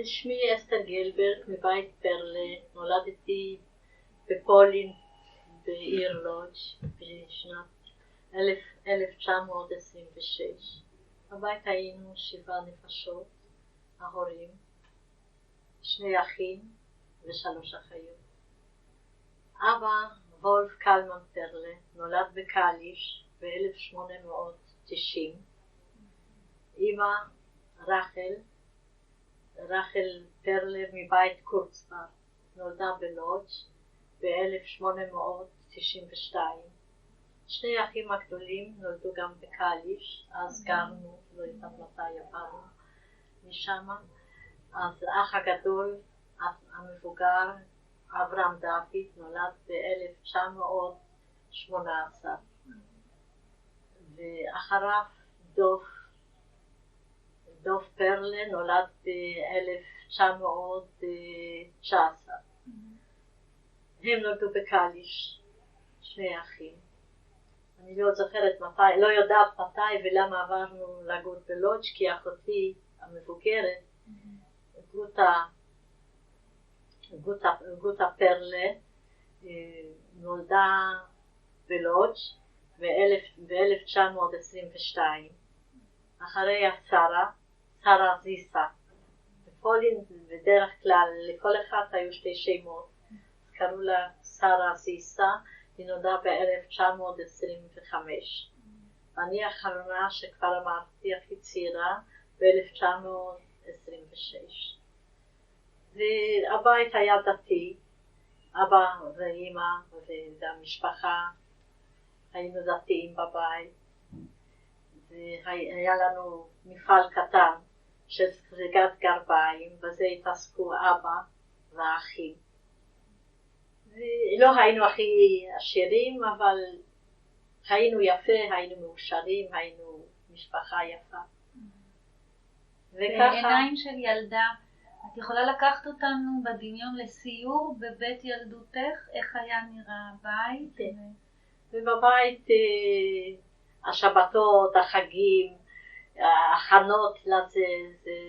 שמי אסתר גלברג מבית פרלה, נולדתי בפולין בעיר לודג' בשנת 1926. בבית היינו 7 נפשות, ההורים, 2 אחים ו3 אחיות. אבא וולף קלמן פרלה נולד בקליש ב-1890. אמא רחל פרלה מבית קורצברג נולדה בלודג' ב-1892. 2 האחים הגדולים נולדו גם בקליש, אז גרנו, לא יודעת מתי עברנו משם. אז האח הגדול, המבוגר, אברהם דוד, נולד ב-1918. ואחריו דוב פרלה נולד ב-1919. הם נולדו בקליש, 2 אחים. אני לא זוכרת מתי, לא יודעת מתי ולמה עברנו לגור בלודג', כי אחותי המבוגרת, גוטה פרלה, נולדה בלודג' ב-1922. אחריה שרה זיסה. בפולין בדרך כלל לכל אחד היו 2 שמות. קראו לה שרה זיסה, היא נולדה ב-1925. ואני האחרונה שכבר אמרתי, הכי צעירה, ב-1926. והבית היה דתי, אבא ואמא והמשפחה, היינו דתיים בבית. והיה לנו מפעל קטן של זריקת גרביים, בזה התעסקו אבא והאחים. לא היינו הכי עשירים, אבל היינו יפה, היינו מאושרים, היינו משפחה יפה. בעיניים של ילדה, את יכולה לקחת אותנו בדמיון לסיור בבית ילדותך? איך היה נראה הבית? ובבית השבתות, החגים, ההכנות לזה,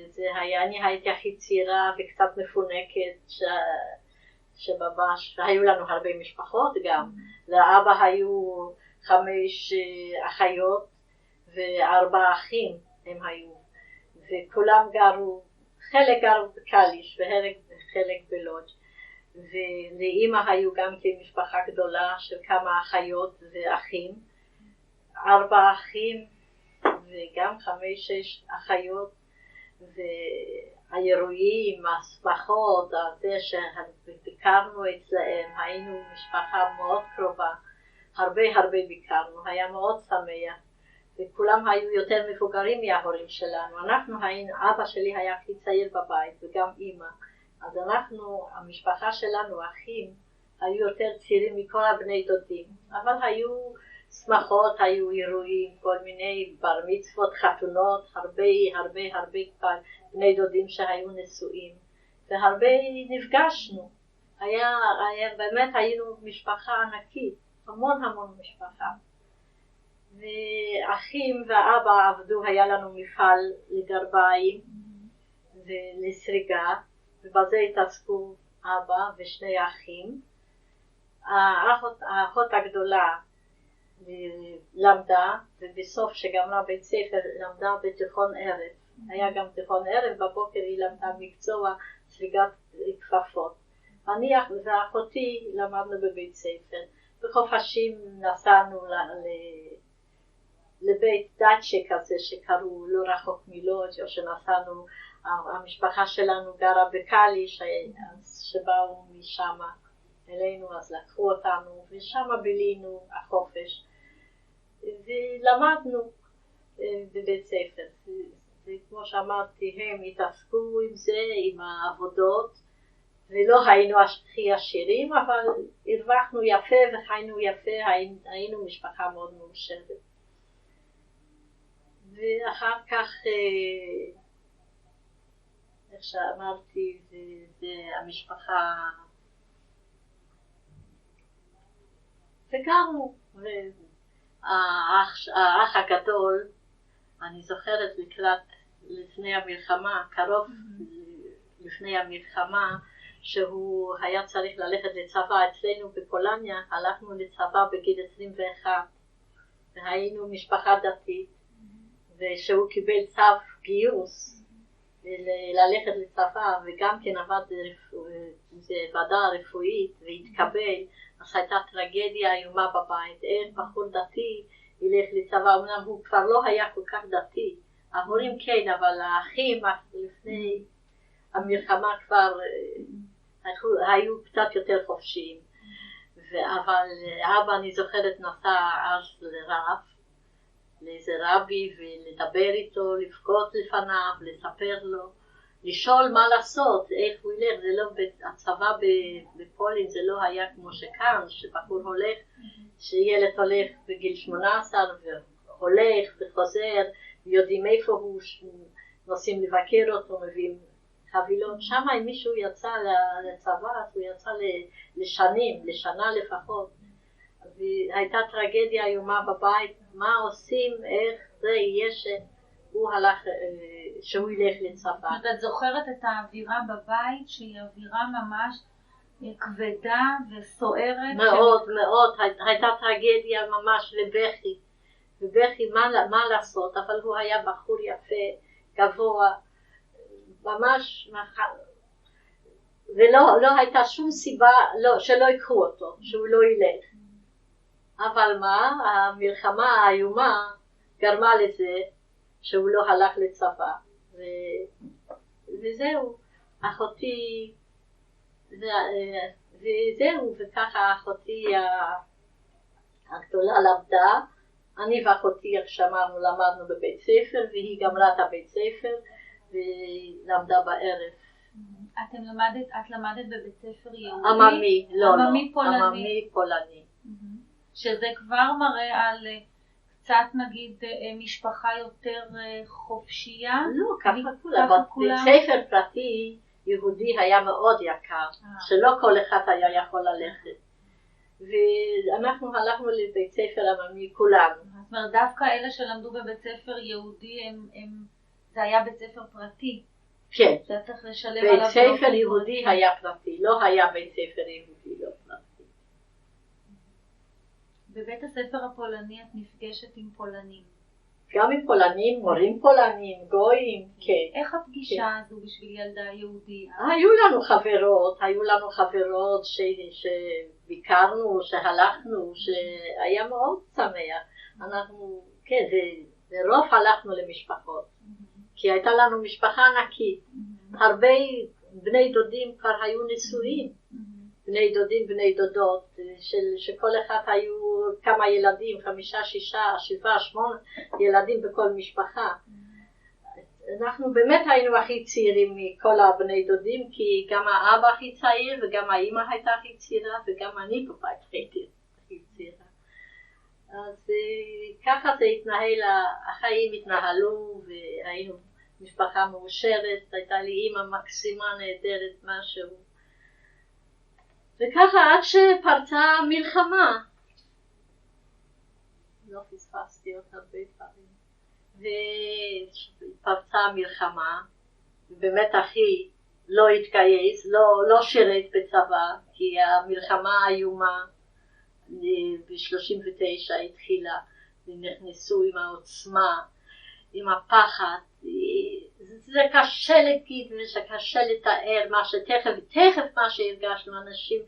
זה היה, אני הייתי הכי צעירה וקצת מפונקת, היו לנו הרבה משפחות גם. לאבא היו 5 אחיות ו4 אחים הם היו, וכולם גרו, חלק גרו בקליש וחלק בלודג'. ולאמא היו גם משפחה גדולה של כמה אחיות ואחים, 4 אחים וגם 5-6 אחיות. והאירועים, השמחות, זה שביקרנו אצלהם, היינו משפחה מאוד קרובה, הרבה ביקרנו, היה מאוד שמח, וכולם היו יותר מבוגרים מההורים שלנו. אבא שלי היה הכי צעיר בבית וגם אמא, אז המשפחה שלנו, האחים, היו יותר צעירים מכל הבני דודים, אבל היו שמחות, היו אירועים, כל מיני בר מצוות, חתונות, הרבה בני דודים שהיו נשואים, והרבה נפגשנו. באמת היינו משפחה ענקית, המון משפחה. ואחים ואבא עבדו, היה לנו מפעל לגרביים ולסריגה, ובזה התעסקו אבא ו2 אחים. האחות הגדולה למדה, ובסוף שגמרה בית ספר למדה בתיכון ערב. היה גם תיכון ערב, בבוקר היא למדה מקצוע סריגת כפפות. אני ואחותי למדנו בבית ספר. בחופשים נסענו לבית דאצ'ה כזה שקראו לא רחוק מלודג', או שנסענו, המשפחה שלנו גרה בקליש, שבאו משם אלינו, אז לקחו אותנו, ושם בילינו החופש. ולמדנו בבית ספר. וכמו שאמרתי, הם התעסקו עם זה, עם העבודות, ולא היינו הכי עשירים, אבל הרווחנו יפה וחיינו יפה, היינו משפחה מאוד מאושרת. ואחר כך, איך שאמרתי, זה המשפחה, וגרנו, האח הגדול, אני זוכרת לפני המלחמה, קרוב לפני המלחמה, שהוא היה צריך ללכת לצבא. אצלנו בפולניה הלכנו לצבא בגיל 21, והיינו משפחה דתית, ושהוא קיבל צו גיוס ללכת לצבא, וגם כן עבד בוועדה רפואית והתקבל. אז הייתה טרגדיה איומה בבית, איך בחור דתי ילך לצבא. אמנם הוא כבר לא היה כל כך דתי, ההורים כן, אבל האחים לפני המלחמה כבר היו קצת יותר חופשיים. אבל אבא, אני זוכרת, נסע אז לרב, לאיזה רבי, ולדבר איתו, לבכות לפניו, לספר לו, לשאול מה לעשות, איך הוא ילך. זה לא, הצבא בפולין זה לא היה כמו שכאן, שבחור הולך, שילד הולך בגיל 18 והולך וחוזר, יודעים איפה הוא, נוסעים לבקר אותו, מביאים חבילות. שם אם מישהו יצא לצבא, אז הוא יצא לשנה לפחות. והייתה טרגדיה איומה בבית, מה עושים, איך זה יהיה שהוא ילך לצבא. את זוכרת את האווירה בבית, שהיא אווירה ממש כבדה וסוערת? מאוד, מאוד, הייתה טרגדיה ממש, ובכי מה לעשות, אבל הוא היה בחור יפה, גבוה, ממש, ולא הייתה שום סיבה שלא יקחו אותו, שהוא לא ילך. אבל מה, המלחמה האיומה גרמה לזה שהוא לא הלך לצבא, וזהו, אחותי, וזהו, וככה אחותי הגדולה למדה. אני ואחותי, איך שאמרנו, למדנו בבית ספר, והיא גמרה את הבית ספר ולמדה בערב. את למדת בבית ספר יהודי? עממי, עממי פולני. עממי פולני. שזה כבר מראה על קצת נגיד משפחה יותר חופשייה? לא, ככה כולה. בית ספר פרטי יהודי היה מאוד יקר, שלא כל אחד היה יכול ללכת. ואנחנו הלכנו לבית ספר עממי כולנו. זאת אומרת, דווקא אלה שלמדו בבית ספר יהודי, זה היה בית ספר פרטי? כן. שהיה צריך לשלם עליו. בית ספר יהודי היה פרטי, לא היה בית ספר יהודי לא פרטי. בבית הספר הפולני את נפגשת עם פולנים? גם עם פולנים, מורים פולנים, גויים, כן. איך הפגישה הזו בשביל ילדה יהודית? היו לנו חברות שביקרנו, שהלכנו, שהיה מאוד שמח. אנחנו, כן, לרוב הלכנו למשפחות, כי הייתה לנו משפחה ענקית. הרבה בני דודים כבר היו נשואים, בני דודים, בני דודות, שכל אחד היו כמה ילדים, 5, 6, 7, 8 ילדים בכל משפחה. אנחנו באמת היינו הכי צעירים מכל הבני דודים, כי גם האבא הכי צעיר וגם האמא הייתה הכי צעירה וגם אני בבית הייתי הכי צעירה. אז ככה זה התנהל, החיים התנהלו והיינו משפחה מאושרת, הייתה לי אמא מקסימה, נהדרת, משהו. וככה עד שפרצה מלחמה. לא פספסתי עוד הרבה דברים. ופרצה מלחמה, ובאמת אחי לא התגייס, לא שירת בצבא, כי המלחמה האיומה ב-39 התחילה, ונכנסו עם העוצמה, עם הפחד. זה קשה להגיד וזה קשה לתאר מה שתכף מה שהרגשנו. אנשים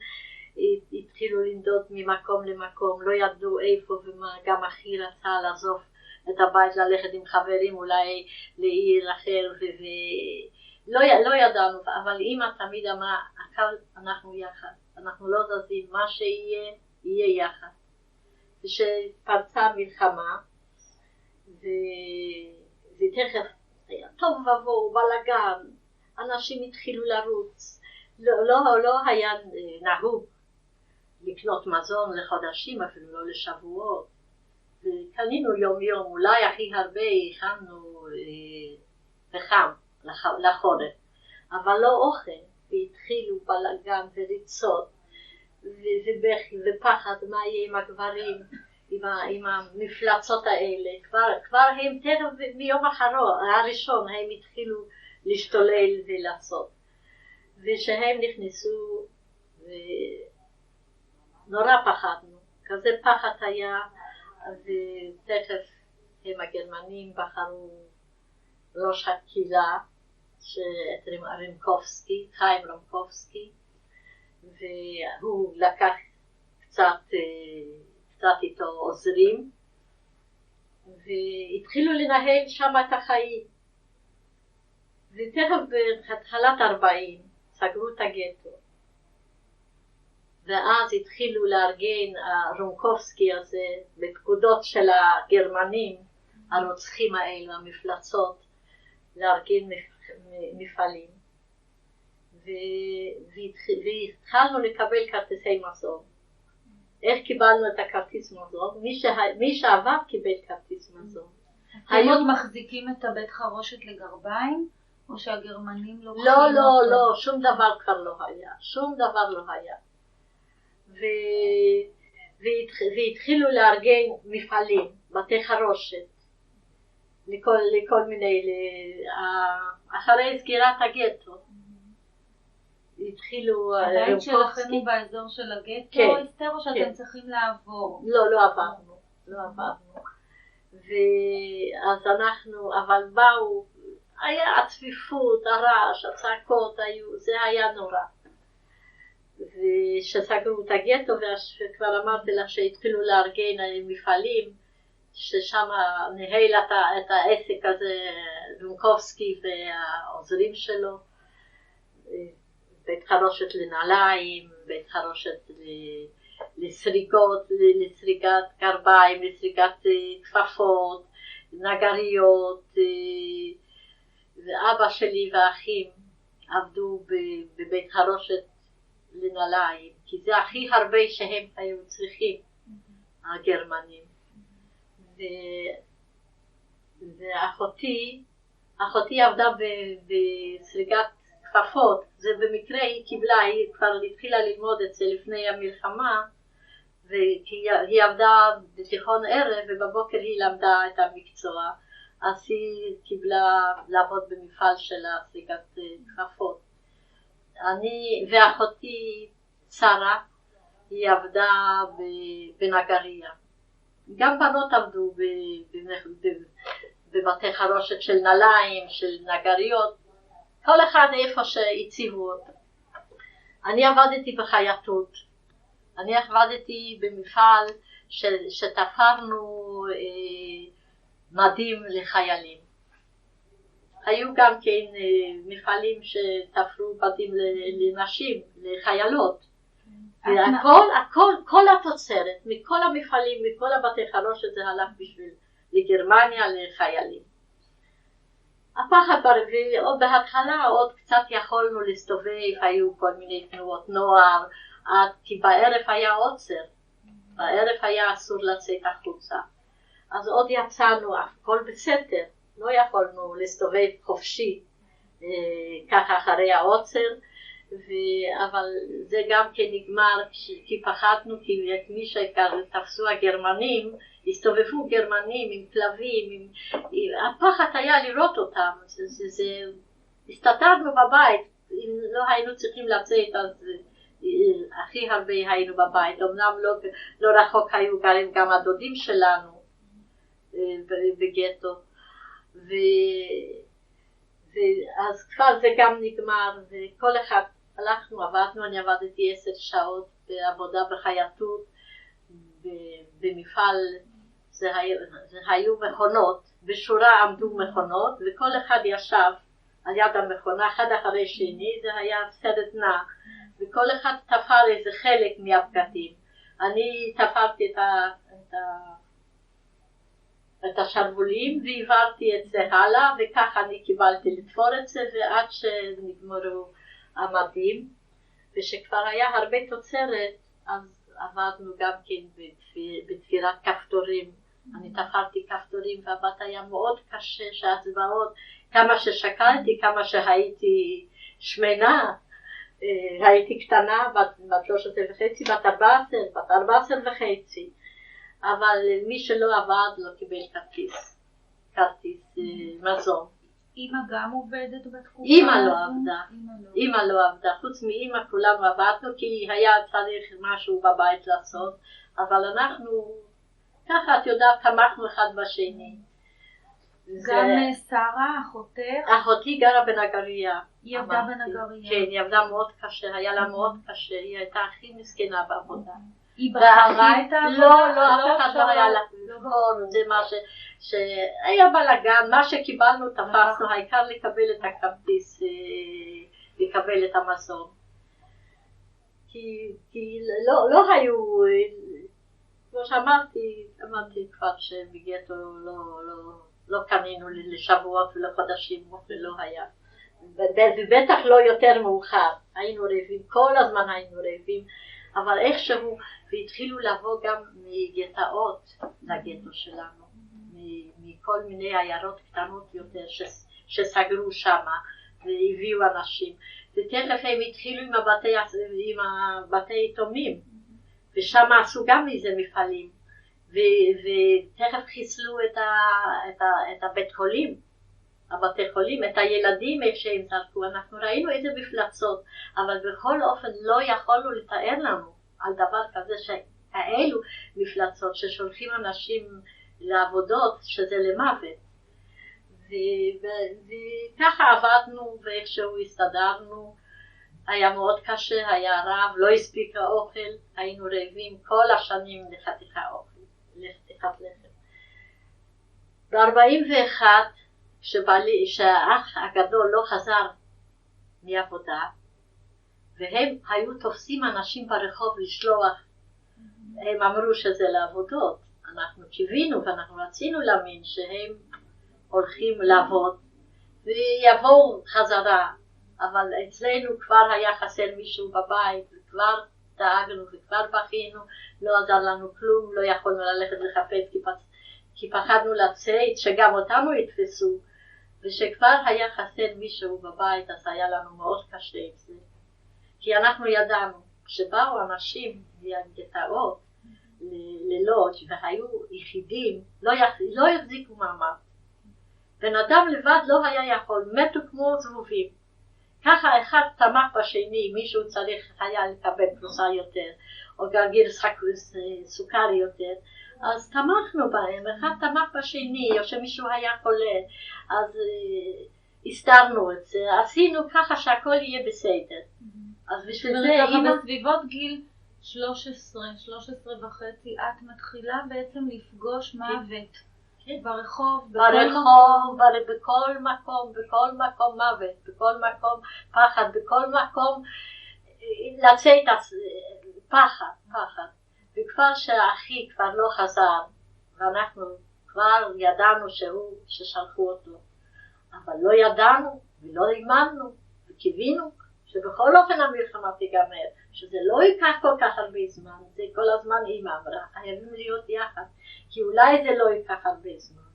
התחילו לנדוד ממקום למקום, לא ידעו איפה ומה. גם אחי רצה לעזוב את הבית, ללכת עם חברים אולי לעיר אחר, לא ידענו, אבל אמא תמיד אמרה, אנחנו יחד, אנחנו לא זזים, מה שיהיה, יהיה יחד. ושפרצה מלחמה, ותכף היה טוב ובוא, בלגן, אנשים התחילו לרוץ, לא היה נהוג לקנות מזון לחודשים, אפילו לא לשבועות, וקנינו יום יום, אולי הכי הרבה הכנו פחם לחורף, אבל לא אוכל, והתחילו בלגן וריצות, ובכי ופחד, מה יהיה עם הגברים, עם המפלצות האלה. כבר הם תכף מיום הראשון הם התחילו להשתולל ולעשות. ושהם נכנסו ונורא פחדנו, כזה פחד היה, ותכף הם הגרמנים בחרו ראש הקהילה, רמקובסקי, חיים רמקובסקי, והוא לקח קצת איתו עוזרים, והתחילו לנהל שם את החיים. ותכף בהתחלת 40 סגרו את הגטו, ואז התחילו לארגן הרומקובסקי הזה בפקודות של הגרמנים, הרוצחים האלו, המפלצות, לארגן מפעלים, והתחלנו לקבל כרטיסי מזון. איך קיבלנו את הכרטיס מזון? מי שעבר קיבל כרטיס מזון. אתם עוד מחזיקים את הבית חרושת לגרביים? או שהגרמנים לא... לא, שום דבר כבר לא היה. שום דבר לא היה. והתחילו לארגן מפעלים, בתי חרושת, לכל מיני, אחרי סגירת הגטו. התחילו... הבית שלכם הוא באזור של הגטו, אסתר, או שאתם צריכים לעבור? לא עברנו. ואז אנחנו, אבל באו, היה הצפיפות, הרעש, הצעקות, זה היה נורא. ושסגרו את הגטו, וכבר אמרתי לך שהתחילו לארגן מפעלים, ששם ניהל את העסק הזה רומקובסקי והעוזרים שלו, בית חרושת לנעליים, בית חרושת לסריגת גרביים, לסריגת כפפות, נגריות, ואבא שלי והאחים עבדו בבית חרושת לנעליים, כי זה הכי הרבה שהם היו צריכים, הגרמנים. ואחותי עבדה בסריגת כפפות, זה במקרה היא כבר התחילה ללמוד את זה לפני המלחמה, והיא עבדה בתיכון ערב ובבוקר היא למדה את המקצוע, אז היא קיבלה לעבוד במפעל של סריגת כפפות. אני ואחותי שרה, היא עבדה בנגריה. גם בנות עבדו בבתי חרושת של נעליים, של נגריות, כל אחד איפה שהציבו אותו. אני עבדתי בחייטות, אני עבדתי במפעל שתפרנו מדים לחיילים. היו גם כן מפעלים שתפרו מדים לנשים, לחיילות. כל התוצרת, מכל המפעלים, מכל הבתי חרושת זה הלך בשביל לגרמניה, לחיילים. הפחד ברביעי, עוד בהתחלה עוד קצת יכולנו להסתובב, היו כל מיני תנועות נוער, כי בערב היה עוצר, בערב היה אסור לצאת החוצה. אז עוד יצאנו, הכל בסתר, לא יכולנו להסתובב חופשי ככה אחרי העוצר, אבל זה גם כן נגמר כי פחדנו, כי את מי שתפסו הגרמנים, הסתובבו גרמנים עם כלבים, הפחד היה לראות אותם, הסתתרנו בבית, אם לא היינו צריכים לצאת אז הכי הרבה היינו בבית, אמנם לא רחוק היו גרים גם הדודים שלנו בגטו, אז כבר זה גם נגמר, וכל אחד הלכנו, עבדנו, אני עבדתי 10 שעות בעבודה בחייטות, במפעל, זה היו מכונות, בשורה עמדו מכונות, וכל אחד ישב על יד המכונה, אחד אחרי שני, זה היה סרט נע, וכל אחד תפר איזה חלק מהבגדים. אני תפרתי את השרוולים והעברתי את זה הלאה, וככה אני קיבלתי לתפור את זה, ועד שנגמרו המדים, ושכבר היה הרבה תוצרת, אז עבדנו גם כן בתפירת כפתורים. אני תפרתי כפתורים והבת היה מאוד קשה, שהצבעות, כמה ששקלתי, כמה שהייתי שמנה, הייתי קטנה, בת 13.5, בת 14.5, אבל מי שלא עבד לא קיבל כרטיס מזון, אמא גם עובדת בתקופה? אמא לא עבדה. אמא לא עבדה. חוץ מאמא כולנו עבדנו כי היה צריך משהו בבית לעשות. אבל אנחנו, ככה את יודעת, תמכנו אחד בשני. גם שרה, אחותך? אחותי גרה בנגריה. היא עבדה בנגריה. כן, היא עבדה מאוד קשה, היה לה מאוד קשה, היא הייתה הכי מסכנה בעבודה. היא בחרה את העבודה? לא, אף אחד לא היה לה לבחור, זה מה שהיה בלגן, מה שקיבלנו תפסנו, העיקר לקבל את הכרטיס, לקבל את המזון. כי לא היו, כמו שאמרתי כבר שבגטו לא קנינו לשבועות ולחודשים, ולא היה. ובטח לא יותר מאוחר, היינו רעבים, כל הזמן היינו רעבים, אבל איכשהו, והתחילו לבוא גם מגטאות לגטו שלנו, מכל מיני עיירות קטנות יותר שסגרו שמה, והביאו אנשים, ותכף הם התחילו עם הבתי יתומים, ושם עשו גם מזה מפעלים, ותכף חיסלו את הבית חולים, הבתי חולים, את הילדים איך שהם זרקו, אנחנו ראינו איזה מפלצות, אבל בכל אופן לא יכולנו לתאר לנו על דבר כזה שהאלו מפלצות ששולחים אנשים לעבודות שזה למוות. וככה עבדנו ואיכשהו הסתדרנו, היה מאוד קשה, היה רב, לא הספיק האוכל, היינו רעבים כל השנים לחתיכת אוכל, לחתיכת לחם. ב-41 שהאח הגדול לא חזר מעבודה, והם היו תופסים אנשים ברחוב לשלוח, הם אמרו שזה לעבודות, אנחנו קיווינו ואנחנו רצינו להאמין שהם הולכים לעבוד ויבואו חזרה, אבל אצלנו כבר היה חסר מישהו בבית, וכבר דאגנו וכבר בכינו, לא עזר לנו כלום, לא יכולנו ללכת לחפש כי פחדנו לצאת שגם אותנו יתפסו, ושכבר היה חסר מישהו בבית, אז היה לנו מאוד קשה את זה. כי אנחנו ידענו, כשבאו אנשים מהגטאות ללודג' והיו יחידים, לא יחזיקו מעמד. בן אדם לבד לא היה יכול, מתו כמו זבובים. ככה אחד תמך בשני, מישהו צריך היה לקבל פרוסה יותר, או גרגיר סוכר יותר, אז תמכנו בהם, אחד תמך בשני, או שמישהו היה חולה, אז הסתרנו את זה, עשינו ככה שהכל יהיה בסדר. אז בשביל זה ככה בסביבות גיל 13 וחצי, את מתחילה בעצם לפגוש מוות ברחוב, בכל מקום מוות, בכל מקום פחד, בכל מקום לצאת פחד. וכבר שהאחי כבר לא חזר, ואנחנו כבר ידענו ששלחו אותו, אבל לא ידענו ולא האמנו וקיווינו שבכל אופן המלחמה תיגמר, שזה לא ייקח כל כך הרבה זמן, זה כל הזמן אמא אמרה, חייבים להיות יחד, כי אולי זה לא ייקח הרבה זמן.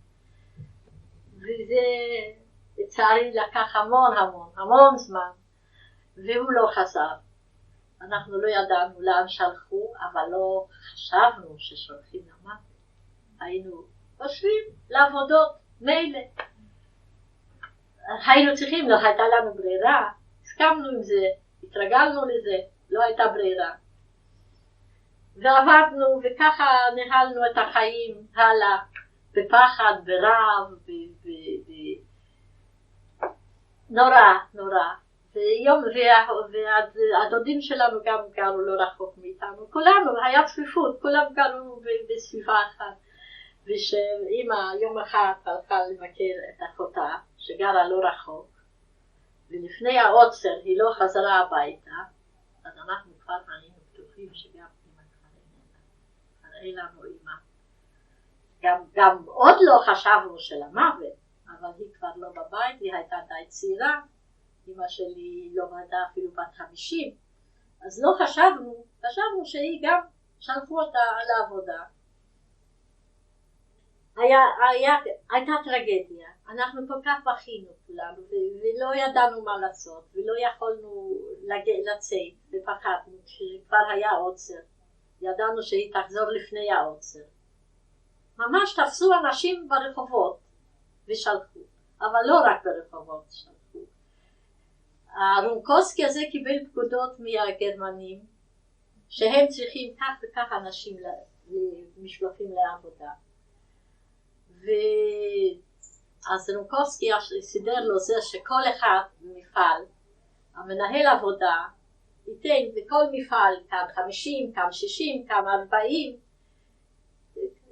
וזה לצערי לקח המון זמן, והוא לא חזר. אנחנו לא ידענו לאן שלחו, אבל לא חשבנו ששולחים למוות. היינו חושבים לעבודות, מילא. היינו צריכים, לא הייתה לנו ברירה, הסכמנו עם זה, התרגלנו לזה, לא הייתה ברירה. ועבדנו וככה ניהלנו את החיים הלאה, בפחד, ברעב, נורא. והדודים שלנו גם גרו לא רחוק מאיתנו, כולנו, היה צפיפות, כולם גרו בסביבה אחת. ושאמא יום אחד הלכה לבקר את אחותה שגרה לא רחוק, ולפני העוצר היא לא חזרה הביתה, אז אנחנו כבר היינו בטוחים שגם אמא כבר איננה, לנו אמא. גם עוד לא חשבנו של המוות, אבל היא כבר לא בבית, היא הייתה די צעירה, אמא שלי לא הייתה אפילו בת 50, אז לא חשבנו שהיא גם שלחו אותה לעבודה. הייתה טרגדיה, אנחנו כל כך בכינו כולנו, ולא ידענו מה לעשות, ולא יכולנו לצאת, ופחדנו שכבר היה עוצר, ידענו שהיא תחזור לפני העוצר. ממש תפסו אנשים ברחובות ושלחו, אבל לא רק ברחובות שלחו. הרונקובסקי הזה קיבל פקודות מהגרמנים, שהם צריכים כך וכך אנשים משלוחים לעבודה. ואז רונקובסקי סידר לו זה שכל אחד במפעל, המנהל עבודה, ייתן בכל מפעל כאן 50, כאן 60, כאן 40,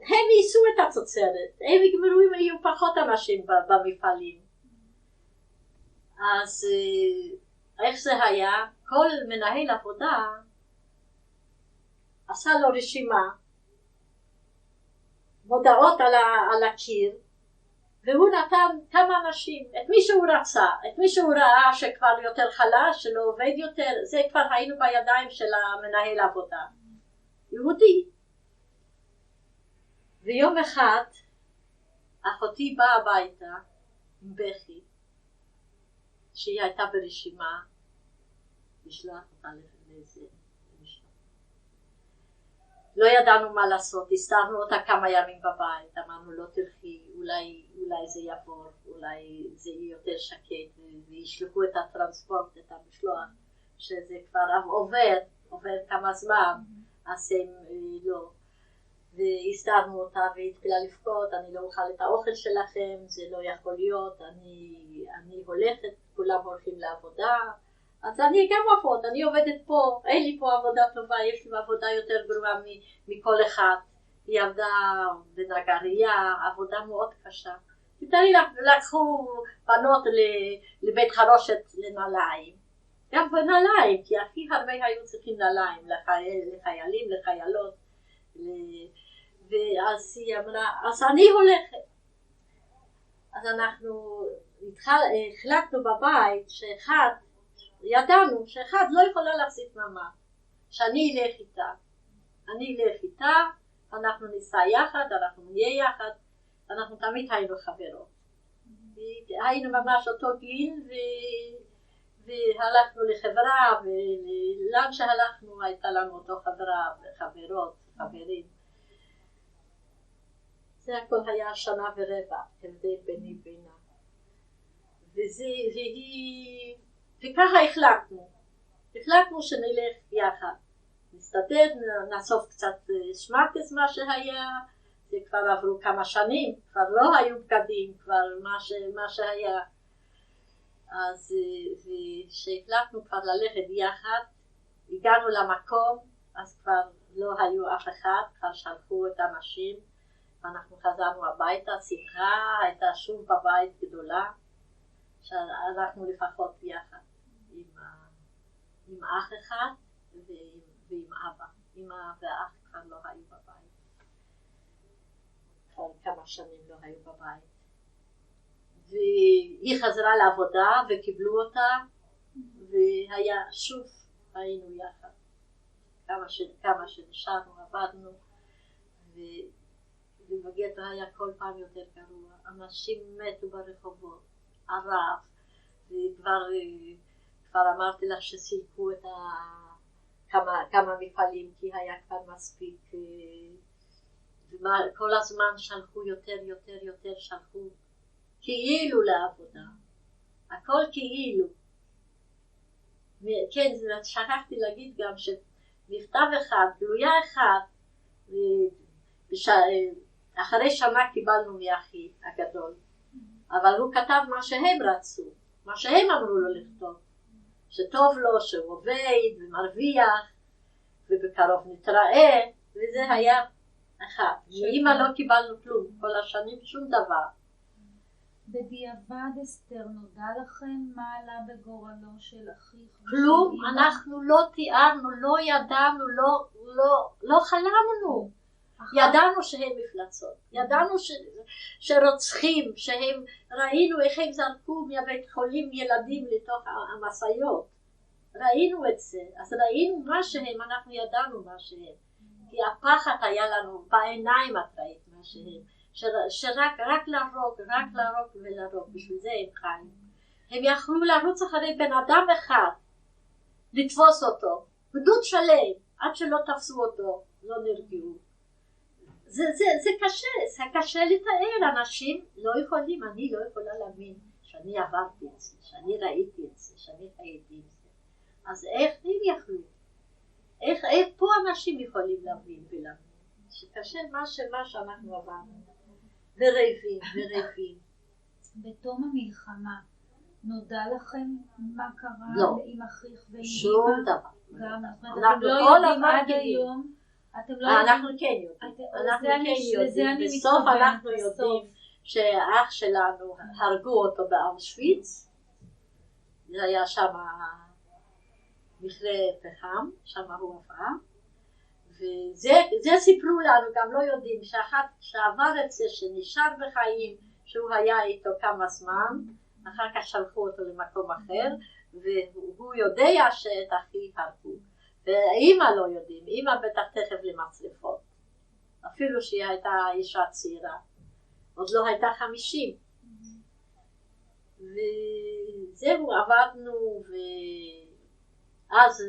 הם ייסו את התוצרת, הם יגמרו אם יהיו פחות אנשים במפעלים. אז איך זה היה? כל מנהל עבודה עשה לו רשימה, מודעות על הקיר, והוא נתן כמה אנשים, את מי שהוא רצה, את מי שהוא ראה שכבר יותר חלש, שלא עובד יותר, זה כבר היינו בידיים של המנהל עבודה, יהודי. ויום אחד אחותי באה הביתה עם בכי, שהיא הייתה ברשימה, לשלוח אותה לאיזה משלוח. לא ידענו מה לעשות, הסתרנו אותה כמה ימים בבית, אמרנו לא תלכי, אולי זה יעבור, אולי זה יהיה יותר שקט, וישלחו את הטרנספורט, את המשלוח, שזה כבר עובר כמה זמן, אז הם לא. והסתרנו אותה והתחילה לבכות, אני לא אוכל את האוכל שלכם, זה לא יכול להיות, אני הולכת, כולם הולכים לעבודה, אז אני גם עבוד, אני עובדת פה, אין לי פה עבודה טובה, יש לי עבודה יותר גרועה מכל אחד. היא עבדה בנגריה, עבודה מאוד קשה. תראי, לקחו בנות לבית חרושת לנעליים, גם בנעליים, כי הכי הרבה היו צריכים נעליים, לחיילים, לחיילות. ואז היא אמרה, אז אני הולכת. אז אנחנו החלטנו בבית ידענו שאחד לא יכולה להחזיק מעמד, שאני אלך איתה, אנחנו ניסע יחד, אנחנו נהיה יחד, אנחנו תמיד היינו חברות. היינו ממש אותו גיל והלכנו לחברה, ולאן שהלכנו הייתה לנו אותו חברה וחברות, חברים. זה הכל היה 1.25 שנה הבדל ביני בינה. וככה החלטנו שנלך יחד. נסתדר, נאסוף קצת שמרטס מה שהיה, זה כבר עברו כמה שנים, כבר לא היו בגדים, כבר מה שהיה. אז שהחלטנו כבר ללכת יחד, הגענו למקום, אז כבר לא היו אף אחד, כבר שלחו את האנשים, ואנחנו חזרנו הביתה, שמחה הייתה שוב בבית גדולה, שאנחנו לפחות יחד עם אח אחד ועם אבא. אמא ואח כבר לא היו בבית. כבר כמה שנים לא היו בבית. והיא חזרה לעבודה וקיבלו אותה, והיה שוב היינו יחד. כמה שנשארנו, עבדנו, ובגטו היה כל פעם יותר גרוע. אנשים מתו ברחובות, ערב, וכבר אמרתי לך שסילקו את כמה מפעלים, כי היה כבר מספיק, כל הזמן שלחו יותר, שלחו כאילו לעבודה, הכל כאילו. כן, שכחתי להגיד גם שמכתב אחד, גלויה אחד, אחרי שנה קיבלנו מאחי הגדול, אבל הוא כתב מה שהם רצו, מה שהם אמרו לו לכתוב, שטוב לו, שהוא עובד ומרוויח, ובקרוב נתראה, וזה היה אחד. מאמא לא קיבלנו כלום, כל השנים שום דבר. בדיעבד אסתר, נודע לכם מה עלה בגורלו של אחיך? כלום, אנחנו לא תיארנו, לא ידענו, לא חלמנו. ידענו שהם מפלצות, ידענו שרוצחים, ראינו איך הם זרקו מהבית חולים ילדים לתוך המסעיות, ראינו את זה, אז ראינו מה שהם, אנחנו ידענו מה שהם, כי הפחד היה לנו בעיניים, את ראית מה שהם, שרק להרוג ולהרוג, בשביל זה הם חיים. הם יכלו לרוץ אחרי בן אדם אחד, לתפוס אותו, גדוד שלם, עד שלא תפסו אותו, לא נרגעו. זה קשה, זה קשה לתאר, אנשים לא יכולים, אני לא יכולה להאמין שאני עברתי את זה, שאני ראיתי את זה, שאני חייתי את זה. אז איך הם יכלו? איך פה אנשים יכולים להבין ולהבין? שקשה מה שאנחנו עברנו. ורעבים. בתום המלחמה, נודע לכם מה קרה לא. עם אחיך ועם שום אמא? דבר. גם, אנחנו אתם לא כל יודעים הזמן עד יודעים. היום, אתם לא אנחנו יודעים, כן יודעים. אנחנו לזה כן יודעים. אני בסוף מתכוונת, אנחנו בסוף. יודעים שאח שלנו הרגו אותו באושוויץ. זה היה שם מכרה פחם, שם הוא עבר. וזה סיפרו לנו, גם לא יודעים, שאחת שעבר את זה, שנשאר בחיים, שהוא היה איתו כמה זמן, אחר כך שלחו אותו למקום אחר, והוא יודע שאת אחי הרגו. ואמא לא יודעים, אמא בטח תכף למצלפות, אפילו שהיא הייתה אישה צעירה, עוד לא הייתה 50. וזהו, עבדנו, ואז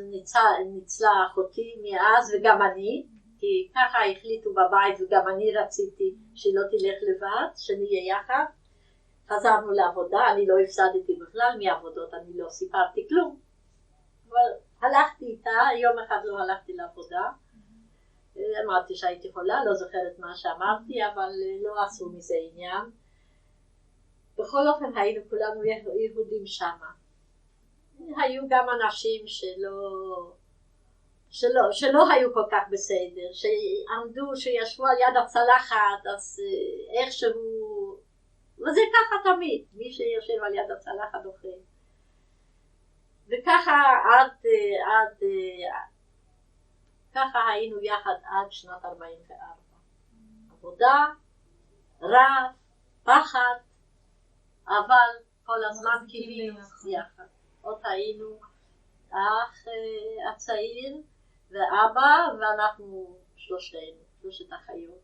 ניצלה אחותי מאז, וגם אני, כי ככה החליטו בבית, וגם אני רציתי שלא תלך לבד, שנהיה יחד. חזרנו לעבודה, אני לא הפסדתי בכלל מעבודות, אני לא סיפרתי כלום. אבל הלכתי איתה, יום אחד לא הלכתי לעבודה. אמרתי שהייתי יכולה, לא זוכרת מה שאמרתי, אבל לא עשו מזה עניין. בכל אופן היינו כולנו יהודים שמה. היו גם אנשים שלא היו כל כך בסדר, שעמדו, שישבו על יד הצלחת, אז איכשהו, וזה ככה תמיד, מי שיושב על יד הצלחת אוכל. וככה ככה היינו יחד עד שנת 44. עבודה, רעב, פחד, אבל כל הזמן קיווינו יחד. עוד היינו אח הצעיר ואבא, ואנחנו שלושת אחיות.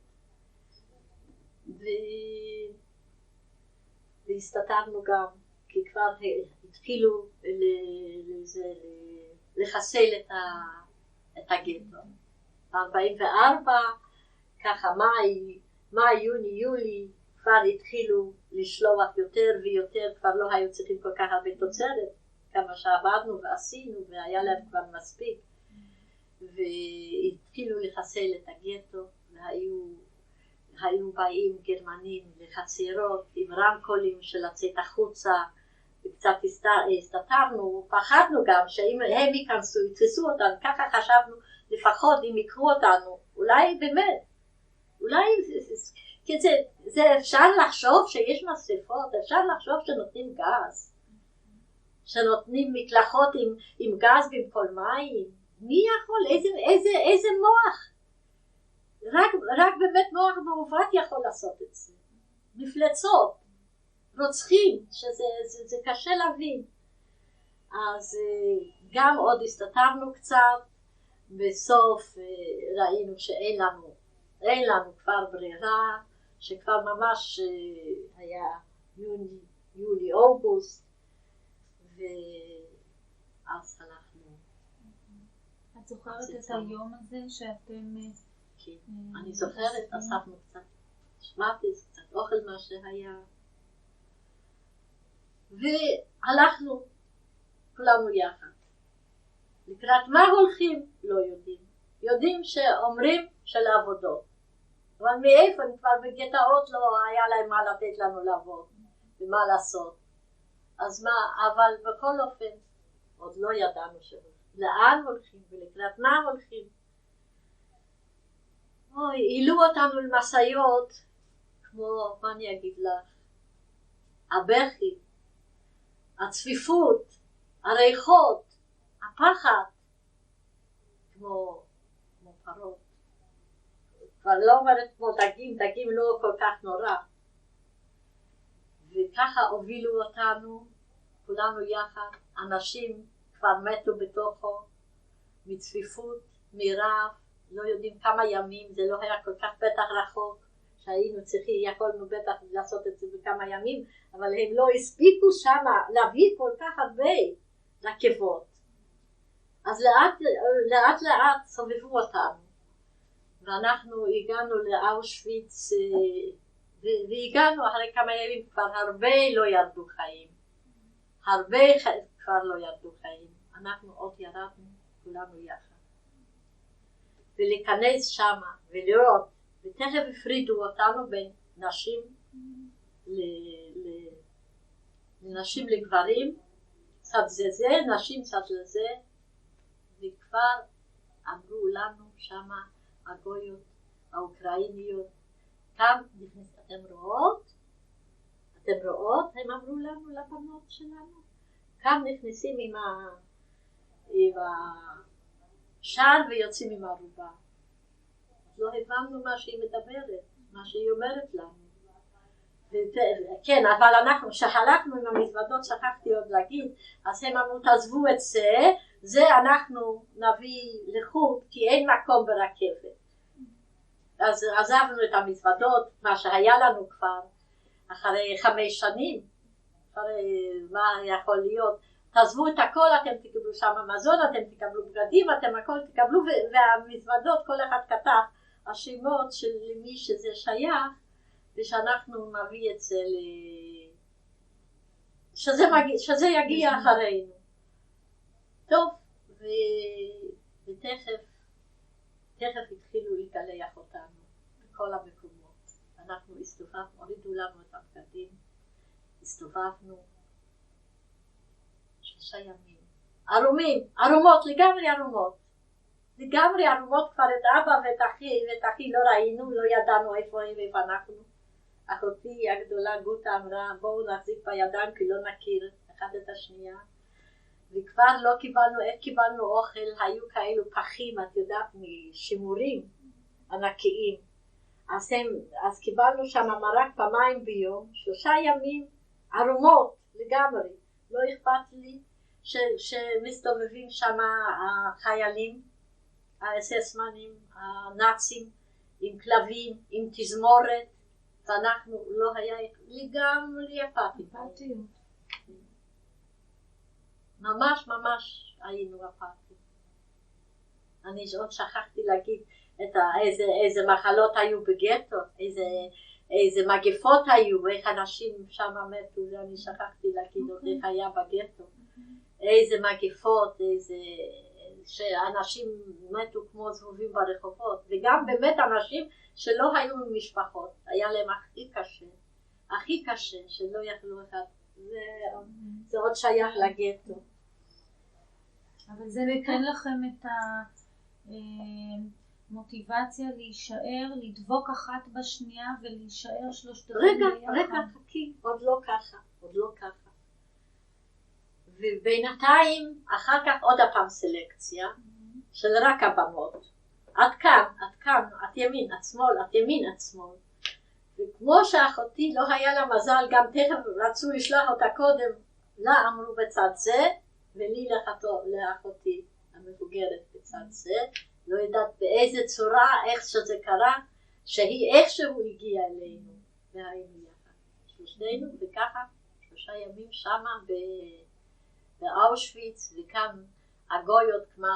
והסתתרנו גם, כי כבר התחילו לחסל את הגטו. ב-44, ככה מאי, יוני, יולי, כבר התחילו לשלוח יותר ויותר, כבר לא היו צריכים כל כך הרבה תוצרת, כמה שעבדנו ועשינו, והיה להם כבר מספיק. והתחילו לחסל את הגטו, והיו באים גרמנים לחצרות עם רמקולים של לצאת החוצה, וקצת הסתתרנו, פחדנו גם שאם הם ייכנסו, יתפסו אותנו, ככה חשבנו לפחות אם יקרו אותנו, אולי באמת, אולי זה אפשר לחשוב שיש משרפות, אפשר לחשוב שנותנים גז, שנותנים מקלחות עם גז במקום מים, מי יכול, איזה מוח, רק באמת מוח מעוות יכול לעשות את זה, מפלצות, רוצחים, שזה קשה להבין. אז גם עוד הסתתרנו קצת, בסוף ראינו שאין לנו כבר ברירה, שכבר ממש היה יולי, אוגוסט, ואז הלכנו. את זוכרת את היום הזה שאתם... כן, אני זוכרת, אספנו קצת שמעתיס, קצת אוכל מה שהיה, והלכנו כולנו יחד. לקראת מה הולכים? לא יודעים. יודעים שאומרים של העבודות. אבל מאיפה? כבר בגטאות לא היה להם מה לתת לנו לעבוד ומה לעשות. אז מה? אבל בכל אופן עוד לא ידענו לאן הולכים ולקראת מה הולכים. העלו אותנו למשאיות, כמו, מה אני אגיד לך? הבכי, הצפיפות, הריחות, הפחד, כמו פרות. כבר לא אומרת כמו דגים לא כל כך נורא. וככה הובילו אותנו, כולנו יחד, אנשים כבר מתו בתוכו, מצפיפות, מרעב, לא יודעים כמה ימים, זה לא היה כל כך בטח רחוק, שהיינו צריכים, יכולנו בטח לעשות את זה בכמה ימים, אבל הם לא הספיקו שם להביא כל כך הרבה רכבות. אז לאט לאט סובבו אותנו, ואנחנו הגענו לאושוויץ, והגענו אחרי כמה ימים, כבר הרבה לא ירדו חיים. הרבה כבר לא ירדו חיים. אנחנו עוד ירדנו, כולנו יחד. ולהיכנס שמה ולראות, ותכף הפרידו אותנו בין נשים לנשים לגברים, צד זה, נשים צד לזה, וכבר אמרו לנו שמה הגויות, האוקראיניות, כאן נכנס, אתם רואות? הם אמרו לנו, לבנות שלנו, כאן נכנסים עם השער ויוצאים עם הערובה. לא הבנו מה שהיא מדברת, מה שהיא אומרת לנו. כן, אבל אנחנו, כשהלכנו עם המזוודות, שכחתי עוד להגיד, אז הם אמרו, תעזבו את זה אנחנו נביא לחו"ל, כי אין מקום ברכבת. אז עזבנו את המזוודות, מה שהיה לנו כבר, אחרי 5 שנים, אחרי מה יכול להיות, תעזבו את הכל, אתם תקבלו שם מזון, אתם תקבלו בגדים, אתם הכל תקבלו, והמזוודות, כל אחד כתב השמות של מי שזה שייך, ושאנחנו נביא את זה שזה יגיע אחרינו. טוב, ותכף התחילו להתגלח אותנו בכל המקומות. אנחנו הסתובבנו, הורידו לנו את הבגדים, הסתובבנו 3 ימים. ערומות, לגמרי ערומות, כבר את אבא ואת אחי לא ראינו, לא ידענו איפה הם ואיפה אנחנו. אחותי הגדולה גוטה אמרה, בואו נחזיק בידיים כי לא נכיר אחד את השנייה. וכבר לא קיבלנו אוכל, היו כאלו פחים, את יודעת, משימורים ענקיים. אז קיבלנו שם מרק 2 ביום, 3 ימים ערומות לגמרי. לא אכפת לי שמסתובבים שם החיילים, האססמנים, הנאצים, עם כלבים, עם תזמורת, ואנחנו לא היה לגמרי אפאתיים. ממש היינו אפאתיים. אני עוד שכחתי להגיד איזה מחלות היו בגטו, איזה מגפות היו, איך אנשים שם מתו, אני שכחתי להגיד עוד איך היה בגטו. איזה מגפות, שאנשים מתו כמו זבובים ברחובות, וגם באמת אנשים שלא היו משפחות, היה להם הכי קשה, שלא יכלו אחד, זה עוד שייך לגטו. אבל זה נותן לכם את המוטיבציה להישאר, לדבוק אחת בשנייה ולהישאר 3 ביחד. רגע, חכי, עוד לא ככה. ובינתיים, אחר כך עוד הפעם סלקציה, של רק הבנות. עד כאן, את ימין, את שמאל. וכמו שאחותי לא היה לה מזל, גם תכף רצו לשלוח אותה קודם, לה אמרו בצד זה, ולי לאחותי המבוגרת בצד זה, לא יודעת באיזה צורה, איך שזה קרה, שהיא איכשהו הגיעה אלינו, והיינו יחד. 3 וככה 3 ימים שמה באושוויץ, וכאן הגויות כמו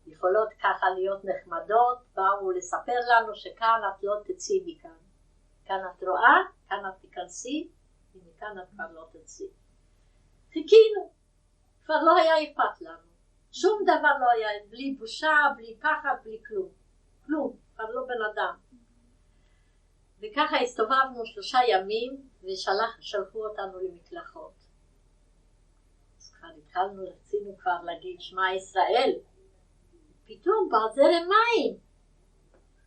שיכולות ככה להיות נחמדות, באו לספר לנו שכאן את לא תצאי מכאן. כאן את רואה, כאן את תיכנסי, ומכאן את כבר לא תצאי. חיכינו, כבר לא היה אכפת לנו. שום דבר לא היה, בלי בושה, בלי פחד, בלי כלום, כבר לא בן אדם. וככה הסתובבנו 3 ימים, ושלחו אותנו למקלחות. אז כבר רצינו כבר להגיד שמע ישראל. פתאום בזרם מים.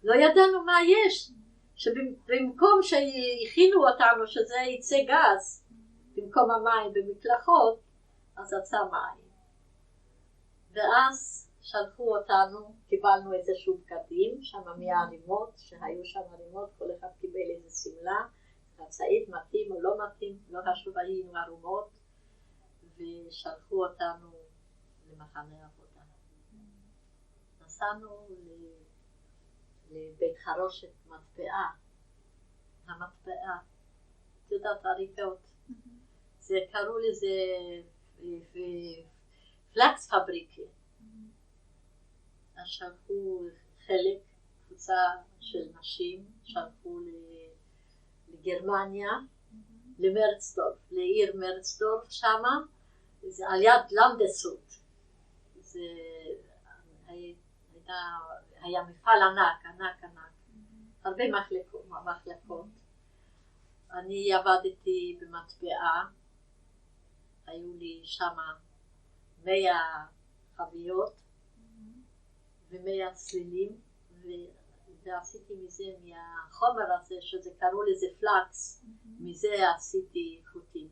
לא ידענו מה יש. שבמקום שהכינו אותנו שזה יצא גז, במקום המים במקלחות, אז יצא מים. ואז שלחו אותנו, קיבלנו איזשהו בגדים, שם מהערימות, שהיו שם ערימות, כל אחד קיבל איזה סמלה, חצאית מתאים או לא מתאים, לא חשוב, היינו ערומות, ושלחו אותנו למחנה עבודה. נסענו לבית חרושת המטבעה, את יודעת, הריקות. זה קראו לזה פלקס פבריקה. אז שלחו חלק קבוצה של נשים שהלכו לגרמניה, למרצדורף, לעיר מרצדורף שמה, זה על יד לנדסות. זה היה מפעל ענק, הרבה מחלקות. אני עבדתי במטבעה, היו לי שמה 100 חביות ו100 צלילים, ועשיתי מזה, מהחומר הזה, שזה קראו לזה פלקס, מזה עשיתי חוטים.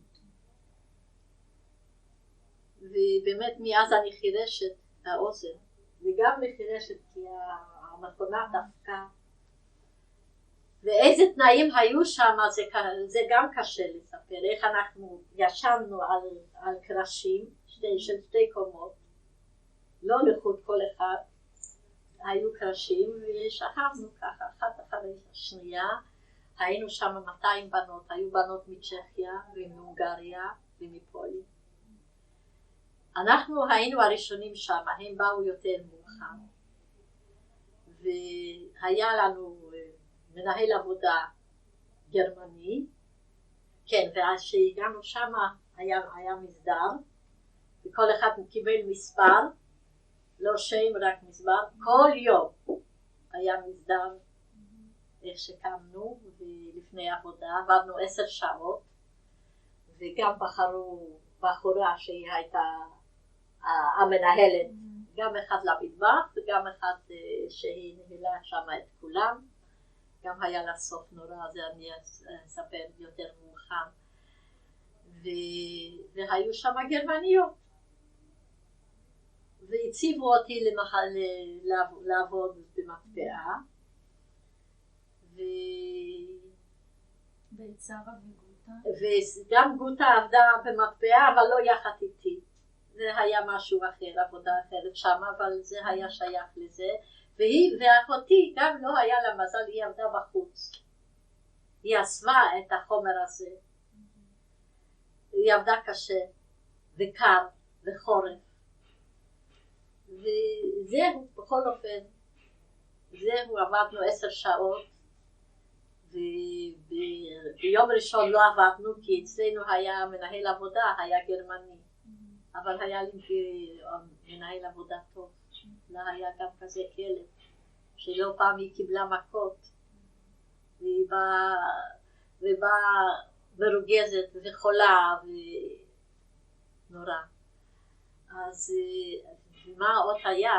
ובאמת מאז אני חירשת האוזן, וגם מחירשת כי המכונה דפקה. ואיזה תנאים היו שם, זה גם קשה לספר, איך אנחנו ישנו על קרשים של 2 קומות, לא לחוד כל אחד, היו קרשים ושכבנו ככה, אחת אחרי השנייה, היינו שם 200 בנות, היו בנות מצ'כיה ומהונגריה ומפולין. אנחנו היינו הראשונים שם, הם באו יותר מאוחר, והיה לנו מנהל עבודה גרמני, כן, ואז שהגענו שם היה מסדר, וכל אחד קיבל מספר, לא שם רק מספר, כל יום היה מסדר איך שקמנו, ולפני עבודה עברנו 10 שעות, וגם בחרו בחורה שהיא הייתה המנהלת, גם אחד למטבח וגם אחד שהיא ניהלה שם את כולם, גם היה לה סוף נורא, זה אני אספר יותר מאוחר, והיו שם גרמניות, והציבו אותי לעבוד במטבעה, ביצרה וגוטה? וגם גוטה עבדה במטבעה, אבל לא יחד איתי. זה היה משהו אחר, עבודה אחרת שם, אבל זה היה שייך לזה. ואחותי גם לא היה לה מזל, היא עבדה בחוץ. היא אספה את החומר הזה. היא עבדה קשה, וקר, וחורף. וזהו, בכל אופן, זהו, עבדנו 10 שעות. וביום ראשון לא עבדנו, כי אצלנו היה מנהל עבודה, היה גרמני. אבל היה לי מנהל עבודה טוב. לא היה גם כזה כלב, שלא פעם היא קיבלה מכות, והיא באה מרוגזת וחולה ונורא. אז מה עוד היה?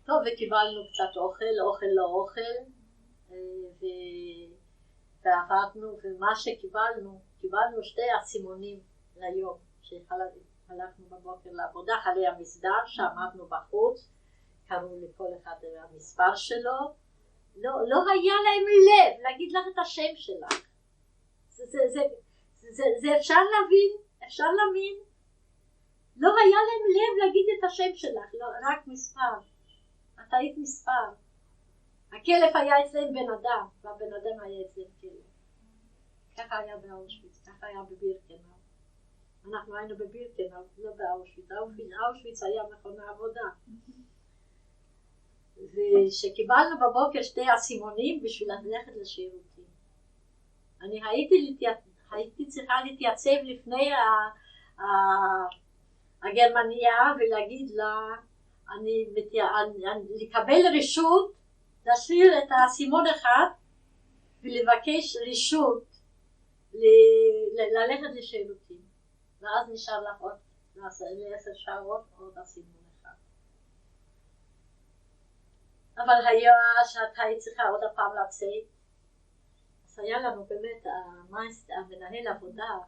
טוב, וקיבלנו קצת אוכל לא אוכל, ועבדנו, ומה שקיבלנו, קיבלנו 2 אסימונים ליום, שהלכנו בבוקר לעבודה, אחרי המסדר, שעמדנו בחוץ, קראו לכל אחד המספר שלו, לא היה להם לב להגיד לך את השם שלך. זה אפשר להבין, אפשר להבין. לא היה להם לב להגיד את השם שלך, לא, רק מספר. את היית מספר. הכלב היה אצלם בן אדם, והבן אדם היה אצלם כלב. ככה היה באושוויץ, ככה היה בבירקנאו. אנחנו היינו בבירקנאו, לא באושוויץ. אושוויץ היה מכונה עבודה. ושקיבלנו בבוקר 2 אסימונים בשביל ללכת לשירותים. אני הייתי צריכה להתייצב לפני הגרמניה ולהגיד לה, לקבל רשות להשאיר את האסימון אחד ולבקש רשות ללכת לשירותים. ואז נשאר לך עוד 10 שעות עוד אסימון אחד. אבל היה שאת היית צריכה עוד הפעם לצאת. אז היה לנו באמת המנהל עבודה,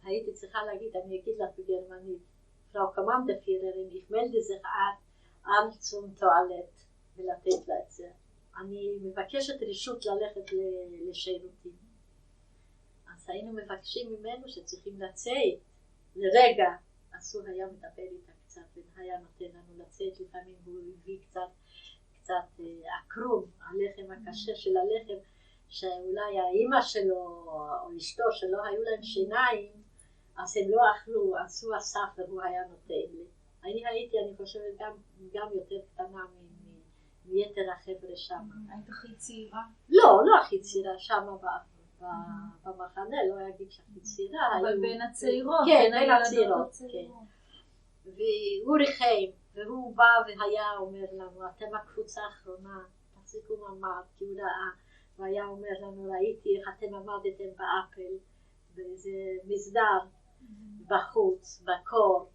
הייתי צריכה להגיד, אני אגיד לך בגרמנית, Frau Kommandoführerin, ich melde sich an zum Toilette, ולתת לה את זה. אני מבקשת רשות ללכת לשירותים. אז היינו מבקשים ממנו שצריכים לצאת לרגע. אז הוא היה מדבר איתה קצת, והיה נותן לנו לצאת, לפעמים הוא הביא קצת עקרום, הלחם הקשה של הלחם, שאולי האמא שלו או אשתו שלא היו להם שיניים, אז הם לא אכלו, עשו אסף והוא היה נותן לי. אני הייתי, אני חושבת, גם יותר קטנה מיתר החבר'ה שם. היית הכי צעירה? לא הכי צעירה, שם במחנה, לא אגיד שהכי צעירה. אבל בין הצעירות. כן, בין הצעירות, כן. והוא ריחם, והוא בא והיה אומר לנו, אתם הקבוצה האחרונה, תחזיקו מעמד, כי הוא ראה, והיה אומר לנו, ראיתי איך אתם עמדתם באפל, באיזה מסדר, בחוץ, בקור,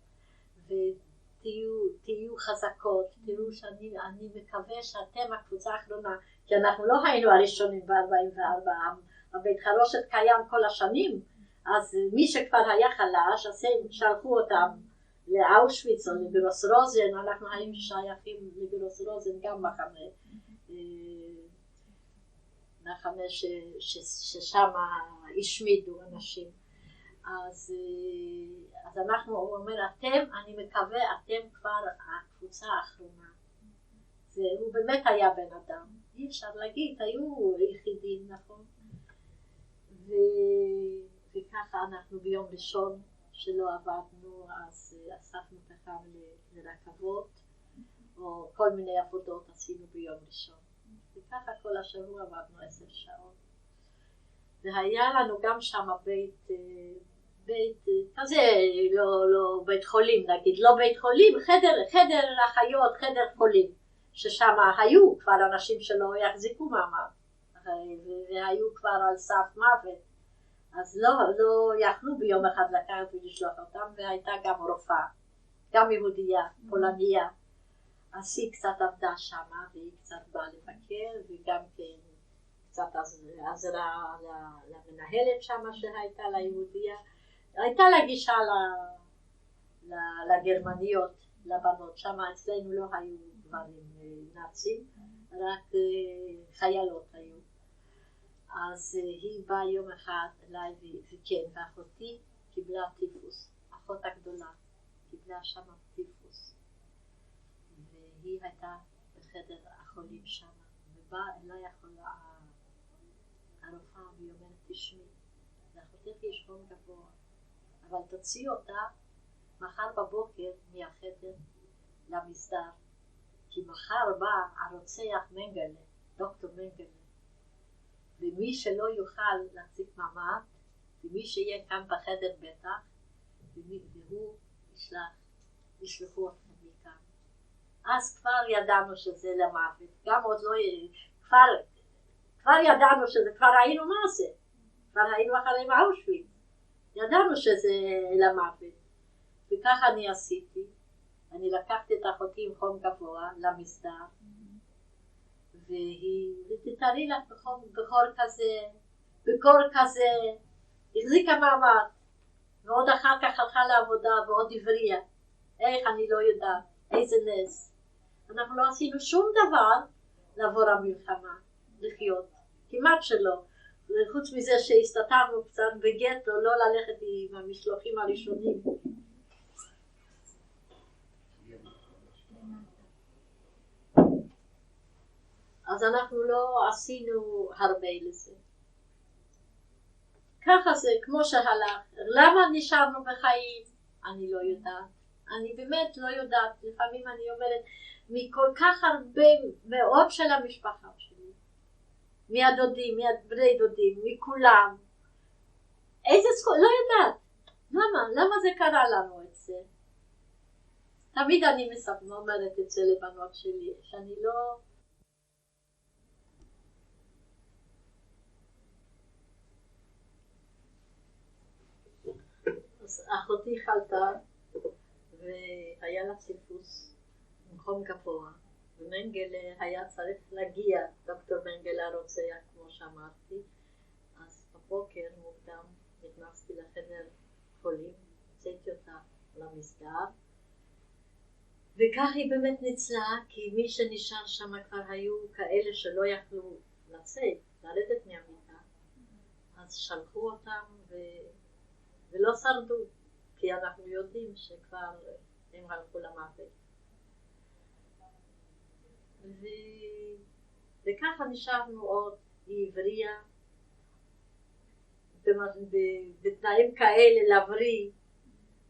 ותהיו חזקות, תראו שאני מקווה שאתם הקבוצה האחרונה, כי אנחנו לא היינו הראשונים ב-44, הבית חרושת קיים כל השנים, אז מי שכבר היה חלש, אז הם שלחו אותם לאושוויץ או לגרוס רוזן, אנחנו היינו שייכים לגרוס רוזן גם מחנה ששם השמידו אנשים. אז אנחנו אומר, אני מקווה, אתם כבר הקבוצה האחרונה. הוא באמת היה בן אדם, אי אפשר להגיד, היו יחידים, נכון? וככה אנחנו ביום ראשון שלא עבדנו, אז אספנו פחם לרכבות, או כל מיני עבודות עשינו ביום ראשון. וככה כל השבוע עבדנו 10 שעות. והיה לנו גם שם בית כזה, לא בית חולים נגיד, לא בית חולים, חדר אחיות, חדר חולים, ששם היו כבר אנשים שלא יחזיקו מעמד, והיו כבר על סף מוות, אז לא יכלו ביום אחד לקחת ולשלוח אותם, והייתה גם רופאה, גם יהודייה, פולניה, אז היא קצת עבדה שם, והיא קצת באה לבקר, וגם כן קצת עזרה למנהלת שם שהייתה ליהודייה, הייתה לה גישה לגרמניות, לבנות, שם אצלנו לא היו גברים נאצים, רק חיילות היו. אז היא באה יום אחד אליי, וכן, ואחותי קיבלה טיפוס, אחות הגדולה, קיבלה שם טיפוס. והיא הייתה בחדר החולים שם, ובאה אליי הרופאה והיא אומרת, תשמעי, לאחותך יש חום גבוה, אבל תוציא אותה מחר בבוקר מהחדר למסדר, כי מחר בא הרוצח מנגלה, דוקטור מנגלה, ומי שלא יוכל להחזיק מעמד, ומי שיהיה כאן בחדר בטח, והוא ישלחו אתכם מכאן. אז כבר ידענו שזה למוות, גם עוד לא, כבר ידענו שזה, כבר ראינו מה זה, כבר היינו אחרי אושוויץ, ידענו שזה למוות. וככה אני עשיתי, אני לקחתי את אחותי עם חום גבוה למסדר, ותתארי לך בקור כזה, החזיקה מעמד, ועוד אחר כך הלכה לעבודה ועוד עבריה. איך אני לא יודעת, איזה נס. אנחנו לא עשינו שום דבר לעבור המלחמה, לחיות, כמעט שלא. חוץ מזה שהסתתרנו קצת בגטו, לא ללכת עם המשלוחים הראשונים. אז אנחנו לא עשינו הרבה לזה. ככה זה, כמו שהלך. למה נשארנו בחיים? אני לא יודעת. אני באמת לא יודעת. לפעמים אני אומרת, מכל כך הרבה מאוד של המשפחה שלי, מהדודים, מהבני דודים, מכולם. איזה זכות? לא יודעת. למה זה קרה לנו את זה? תמיד אני אומרת את זה לבנות שלי, שאני לא... אז אחותי חלתה והיה לה ציפוס עם חום גבוה, ומנגלה היה צריך להגיע, דוקטור מנגלה הרוצח כמו שאמרתי. אז בבוקר מוקדם נכנסתי לחדר חולים, הוצאתי אותה למסדר, וכך היא באמת ניצלה, כי מי שנשאר שם כבר היו כאלה שלא יכלו לצאת, לרדת מהמיטה, אז שלחו אותם ולא שרדו, כי אנחנו יודעים שכבר הם הלכו למוות. וככה נשארנו עוד, היא הבריא, בתנאים כאלה להבריא,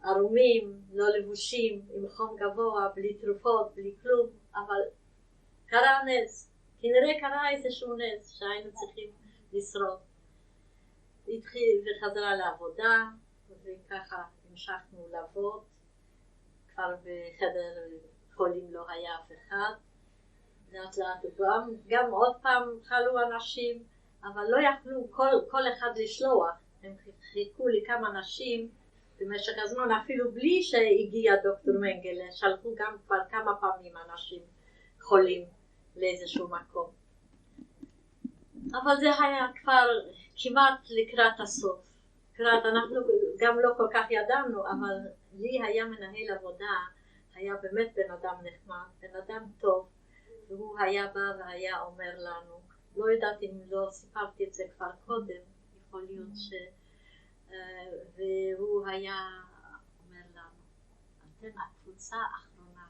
ערומים, לא לבושים, עם חום גבוה, בלי תרופות, בלי כלום, אבל קרה נס, כנראה קרה איזשהו נס שהיינו צריכים לשרוד. התחיל וחזרה לעבודה, וככה המשכנו לעבוד, כבר בחדר חולים לא היה אף אחד. לאט לאט גם עוד פעם חלו אנשים, אבל לא יכלו כל אחד לשלוח. הם חיכו לי כמה אנשים במשך הזמן, אפילו בלי שהגיע דוקטור מנגלה, שלחו גם כבר כמה פעמים אנשים חולים לאיזשהו מקום. אבל זה היה כבר כמעט לקראת הסוף. אנחנו גם לא כל כך ידענו, אבל לי היה מנהל עבודה, היה באמת בן אדם נחמד, בן אדם טוב, והוא היה בא והיה אומר לנו, לא יודעת אם לא סיפרתי את זה כבר קודם, יכול להיות והוא היה אומר לנו, אתם הקבוצה האחרונה.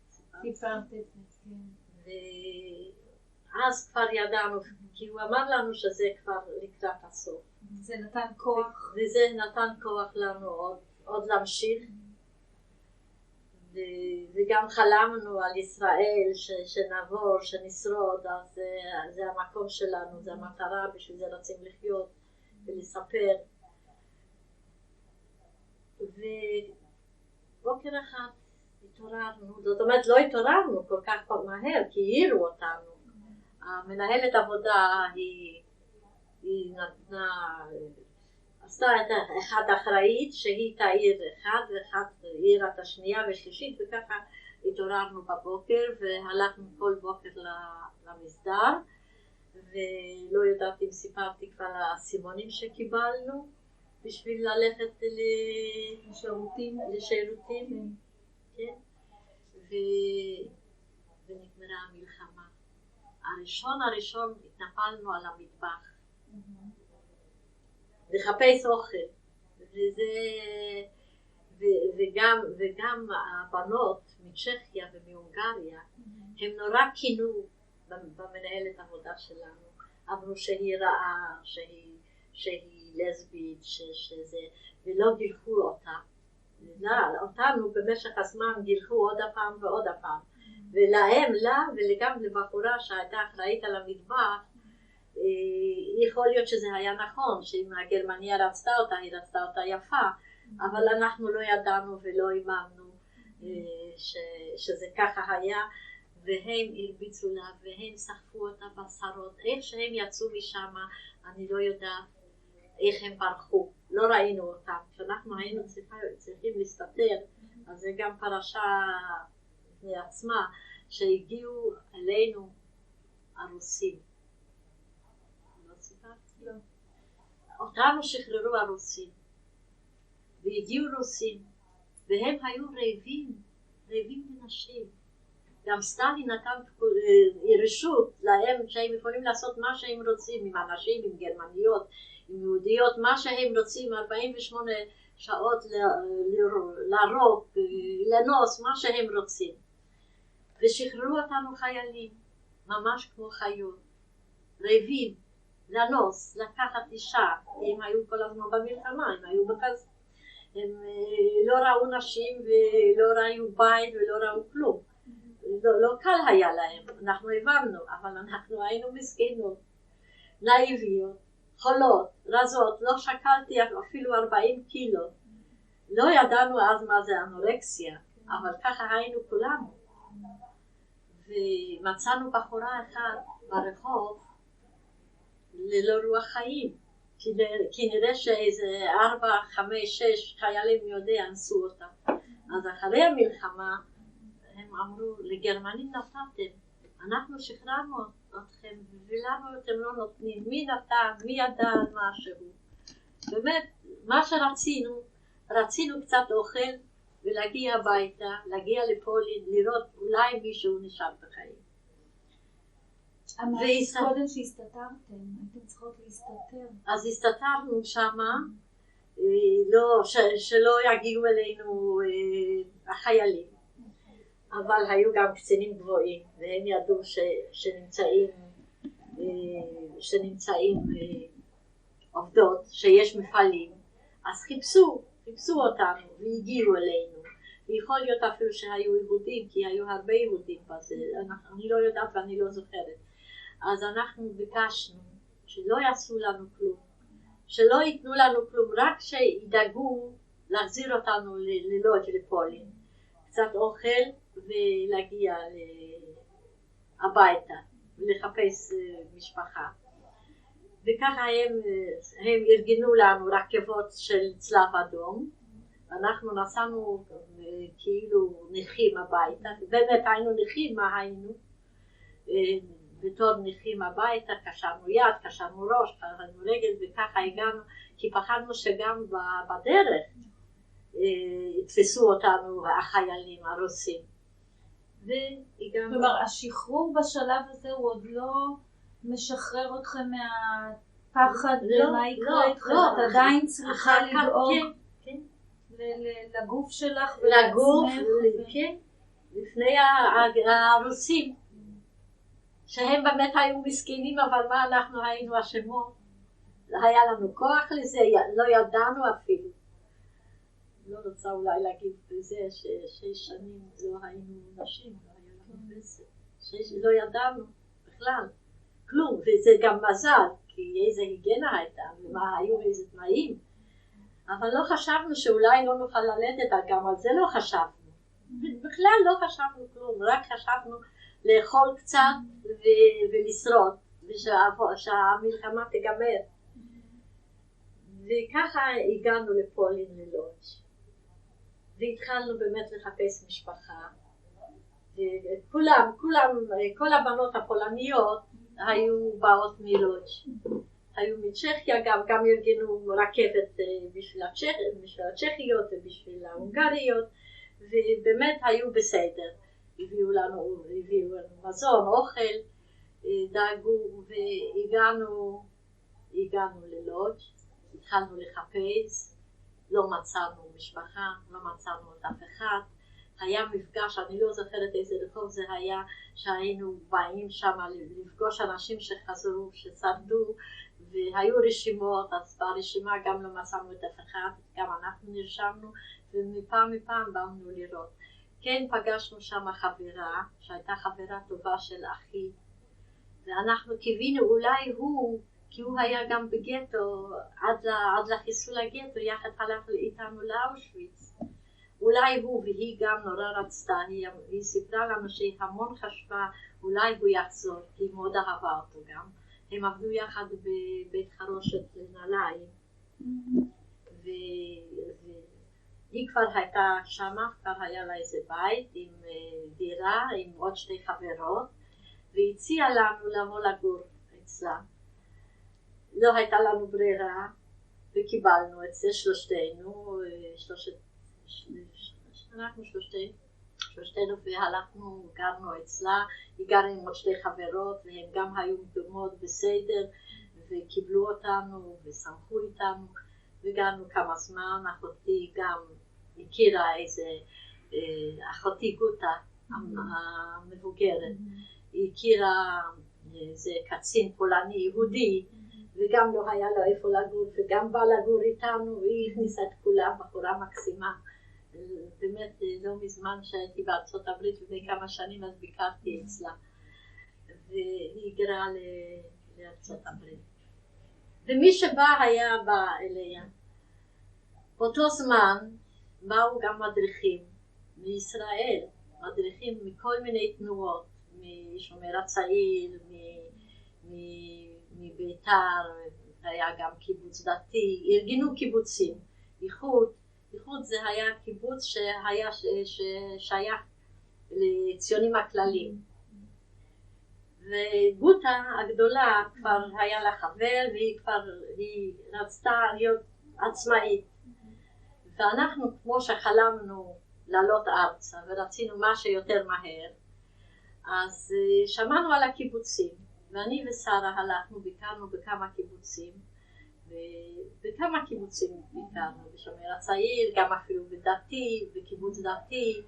סיפרת את זה, כן. ואז כבר ידענו, כי הוא אמר לנו שזה כבר לקראת הסוף. זה נתן כוח. וזה נתן כוח לנו עוד להמשיך. וגם חלמנו על ישראל, שנעבור, שנשרוד, אז זה המקום שלנו, זה המטרה, בשביל זה רוצים לחיות ולספר. ובוקר אחד התעוררנו, זאת אומרת לא התעוררנו כל כך מהר, כי העירו אותנו. המנהלת עבודה היא נתנה, עשתה את אחד אחראית שהיא תעיר אחד ואחד העירה את השנייה ושלישית, וככה התעוררנו בבוקר והלכנו כל בוקר למסדר, ולא יודעת אם סיפרתי כבר על הסימונים שקיבלנו בשביל ללכת לשירותים. כן. ונגמרה המלחמה. הראשון התנפלנו על המטבח לחפש אוכל, וגם הבנות מצ'כיה ומהונגריה הם נורא קינו במנהלת עבודה שלנו, אמרו שהיא רעה, שהיא לסבית, ולא גילחו אותה. אותנו במשך הזמן גילחו עוד הפעם ועוד הפעם, לה וגם לבחורה שהייתה אחראית על המטבח, יכול להיות שזה היה נכון, שאם הגרמניה רצתה אותה, היא רצתה אותה יפה, אבל אנחנו לא ידענו ולא אימנו שזה ככה היה, והם הרביצו לה והם סחפו אותה בשרות. איך שהם יצאו משם, אני לא יודעת איך הם ברחו, לא ראינו אותם. כשאנחנו היינו צריכים להסתתר, אז זה גם פרשה לעצמה, שהגיעו אלינו הרוסים. לא סיפרתי? לא. אותנו שחררו הרוסים, והגיעו רוסים, והם היו רעבים לנשים. גם סטלין נתן רשות להם שהם יכולים לעשות מה שהם רוצים עם אנשים, עם גרמניות, עם יהודיות, מה שהם רוצים, 48 שעות להרוג, לנוס, מה שהם רוצים. ושחררו אותנו חיילים, ממש כמו חיות, רעבים, לנוס, לקחת אישה. הם היו כל הזמן במלחמה, הם היו בכזה. הם לא ראו נשים ולא ראו בית ולא ראו כלום. לא קל היה להם, אנחנו הבנו, אבל אנחנו היינו מסכנות, נאיביות, חולות, רזות, לא שקלתי אפילו 40 קילו. לא ידענו אז מה זה אנורקסיה, אבל ככה היינו כולנו. ומצאנו בחורה אחת ברחוב ללא רוח חיים, כי נראה שאיזה 4, 5, 6 חיילים יודע אנסו אותה. אז אחרי המלחמה הם אמרו, לגרמנים נתתם, אנחנו שחררנו אתכם, ולמה אתם לא נותנים? מי נתן? מי ידע על משהו? באמת, מה שרצינו, רצינו קצת אוכל, ולהגיע הביתה, להגיע לפולין, לראות אולי מישהו נשאר בחיים. אמרת קודם שהסתתרתם, הייתם צריכות להסתתר. אז הסתתרנו שמה, שלא יגיעו אלינו החיילים. אבל היו גם קצינים גבוהים, והם ידעו שנמצאים עובדות, שיש מפעלים. אז חיפשו אותנו והגיעו אלינו, ויכול להיות אפילו שהיו יהודים, כי היו הרבה יהודים בזה, אני לא יודעת ואני לא זוכרת. אז אנחנו ביקשנו שלא יעשו לנו כלום, שלא ייתנו לנו כלום, רק שידאגו להחזיר אותנו ללודג' לפולין, קצת אוכל ולהגיע הביתה ולחפש משפחה. וככה הם ארגנו לנו רכבות של צלב אדום, אנחנו נסענו כאילו נכים הביתה, באמת היינו נכים, מה היינו? בתור נכים הביתה, קשרנו יד, קשרנו ראש, קשרנו רגל, וככה הגענו, כי פחדנו שגם בדרך יתפסו אותנו החיילים הרוסים. והגענו... כלומר, השחרור בשלב הזה הוא עוד לא משחרר אתכם מהפחד ומה יקרה איתכם? את עדיין צריכה לדאוג לגוף שלך ולעצמך? כן, לפני הרוסים. שהם באמת היו מסכנים, אבל מה אנחנו היינו אשמות? היה לנו כוח לזה, לא ידענו אפילו. לא רוצה אולי להגיד בזה ש6 שנים לא היינו נשים, לא היה לנו בסדר. לא ידענו בכלל, כלום, וזה גם מזל, כי איזה היגיינה הייתה, ומה היו איזה תנאים. אבל לא חשבנו שאולי לא נוכל ללדת, גם על זה לא חשבנו. בכלל לא חשבנו כלום, רק חשבנו לאכול קצת ולשרוד, ושהמלחמה תיגמר. וככה הגענו לפולין ללודג'. והתחלנו באמת לחפש משפחה. כל הבנות הפולניות היו באות מלודג'. היו מצ'כיה, גם ארגנו רכבת בשביל הצ'כיות ובשביל ההונגריות, ובאמת היו בסדר. הביאו לנו מזון, אוכל, דאגו, והגענו ללודג', התחלנו לחפש, לא מצאנו משפחה, לא מצאנו את אף אחד. היה מפגש, אני לא זוכרת איזה רחוב זה היה, שהיינו באים שם לפגוש אנשים שחזרו, ששרדו, והיו רשימות, אז ברשימה גם לא מצאנו את אף אחד, גם אנחנו נרשמנו, ומפעם באנו לראות. כן, פגשנו שם חברה, שהייתה חברה טובה של אחי, ואנחנו קיווינו אולי הוא, כי הוא היה גם בגטו, עד לחיסול הגטו, יחד הלך איתנו לאושוויץ. אולי הוא, והיא גם נורא רצתה, היא סיפרה לנו שהיא המון חשבה, אולי הוא יחזור, כי היא מאוד אהבה אותו גם. הם עבדו יחד בבית חרושת נעליים, היא כבר הייתה שמה, כבר היה לה איזה בית עם דירה, עם עוד 2 חברות, והציעה לנו לבוא לגור אצלה. לא הייתה לנו ברירה, וקיבלנו את זה שלושתנו, אנחנו שלושתנו, והלכנו, גרנו אצלה, היא גרה עם עוד 2 חברות, והן גם היו מאוד בסדר, וקיבלו אותנו, ושמחו איתנו, וגרנו כמה זמן. אחותי גם הכירה איזה, אחותי גוטה המבוגרת, היא הכירה איזה קצין פולני יהודי, וגם לא היה לו איפה לגור, וגם בא לגור איתנו, והיא הכניסה את כולם, בחורה מקסימה. באמת לא מזמן שהייתי בארצות הברית, לפני כמה שנים אז ביקרתי אצלה, והיא היגרה לארצות הברית. ומי שבא היה בא אליה. באותו זמן באו גם מדריכים מישראל, מדריכים מכל מיני תנועות, משומר הצעיר, מביתר, היה גם קיבוץ דתי, ארגנו קיבוצים. איחוד זה היה קיבוץ שהיה שייך לציונים הכלליים. וגוטה הגדולה כבר היה לה חבר, והיא רצתה להיות עצמאית. ואנחנו, כמו שחלמנו לעלות ארצה ורצינו מה שיותר מהר, אז שמענו על הקיבוצים, ואני ושרה הלכנו, ביקרנו בכמה קיבוצים, ובכמה קיבוצים ביקרנו, בשומר הצעיר, גם אפילו בדתי, בקיבוץ דתי,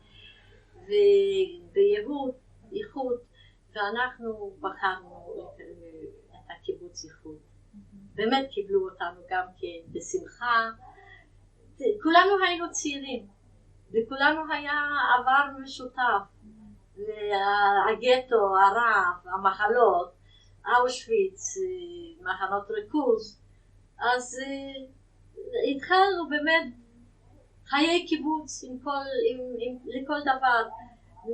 וביהוד, איחוד, ואנחנו בחרנו את הקיבוץ איחוד. באמת קיבלו אותנו גם כן בשמחה. כולנו היינו צעירים, לכולנו היה עבר משותף, הגטו, הרעב, המחלות, אושוויץ, מחנות ריכוז. אז התחלנו באמת חיי קיבוץ לכל דבר.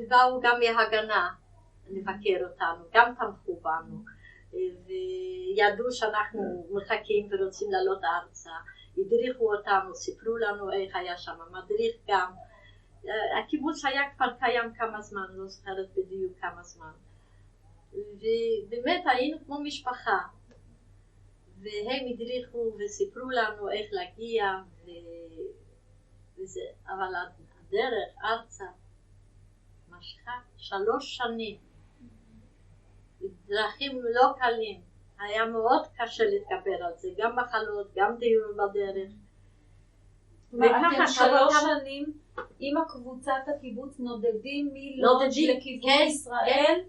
באו גם מהגנה לבקר אותנו, גם תמכו בנו, וידעו שאנחנו מחכים ורוצים לעלות ארצה. הדריכו אותנו, סיפרו לנו איך היה שם מדריך גם. הקיבוץ היה כבר קיים כמה זמן, לא זוכרת בדיוק כמה זמן. ובאמת היינו כמו משפחה. והם הדריכו וסיפרו לנו איך להגיע וזה. אבל הדרך ארצה משכה 3 שנים. דרכים לא קלים. היה מאוד קשה להתגבר על זה, גם מחלות, גם דיור בדרך. אתם 3 שנים עם הקבוצת הקיבוץ נודדים מלודג' לכיוון ישראל?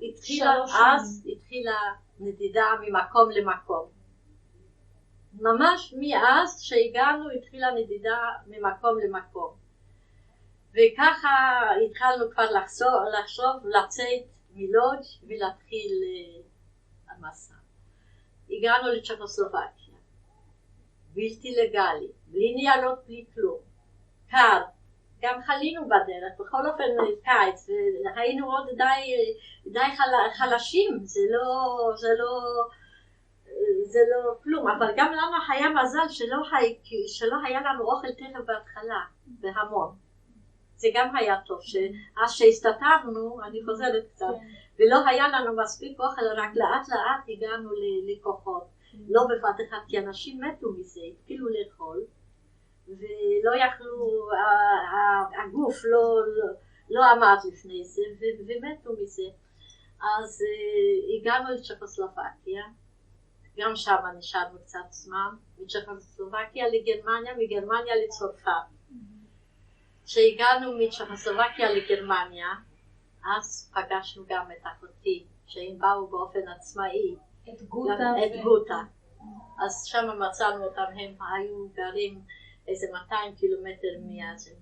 התחילה נדידה ממקום למקום. ממש מאז שהגענו התחילה נדידה ממקום למקום. וככה התחלנו כבר לחשוב לצאת מלודג' ולהתחיל המסע. הגענו לצ'כוסלובקיה, בלתי לגלי, בלי ניירות, בלי כלום, קר, גם חלינו בדרך, בכל אופן קיץ, והיינו עוד די חלשים, זה לא כלום, אבל גם לנו היה מזל שלא היה לנו אוכל תכף בהתחלה, בהמון. זה גם היה טוב, אז שהסתתרנו, אני חוזרת קצת, ולא היה לנו מספיק אוכל, רק לאט לאט הגענו לכוחות. לא בבת אחת, כי אנשים מתו מזה, התחילו לאכול, ולא יכלו, הגוף לא עמד לפני זה, ומתו מזה. אז הגענו לצ'כוסלובקיה, גם שם נשארנו קצת זמן, מצ'כוסלובקיה לגרמניה, מגרמניה לצרפת. כשהגענו מצ'כוסלובקיה לגרמניה, אז פגשנו גם את אחותי, שהם באו באופן עצמאי, את גוטה. אז שם מצאנו אותם, הם היו גרים איזה 200 קילומטר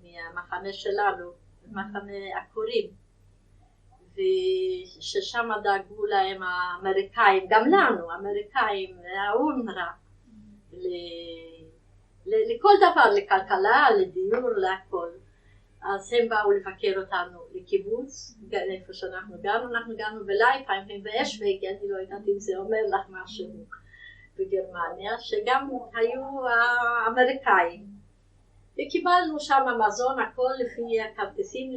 מהמחנה שלנו, מחנה עקורים, וששם דאגו להם האמריקאים, גם לנו, האמריקאים, האונר"א, לכל דבר, לכלכלה, לדיור, להכל. אז הם באו לבקר אותנו לקיבוץ, איפה שאנחנו גרנו, אנחנו גרנו בלייפהיים, הם באשווק, אני לא יודעת אם זה אומר לך משהו בגרמניה, שגם היו האמריקאים. וקיבלנו שם מזון, הכל לפי הכרטיסים,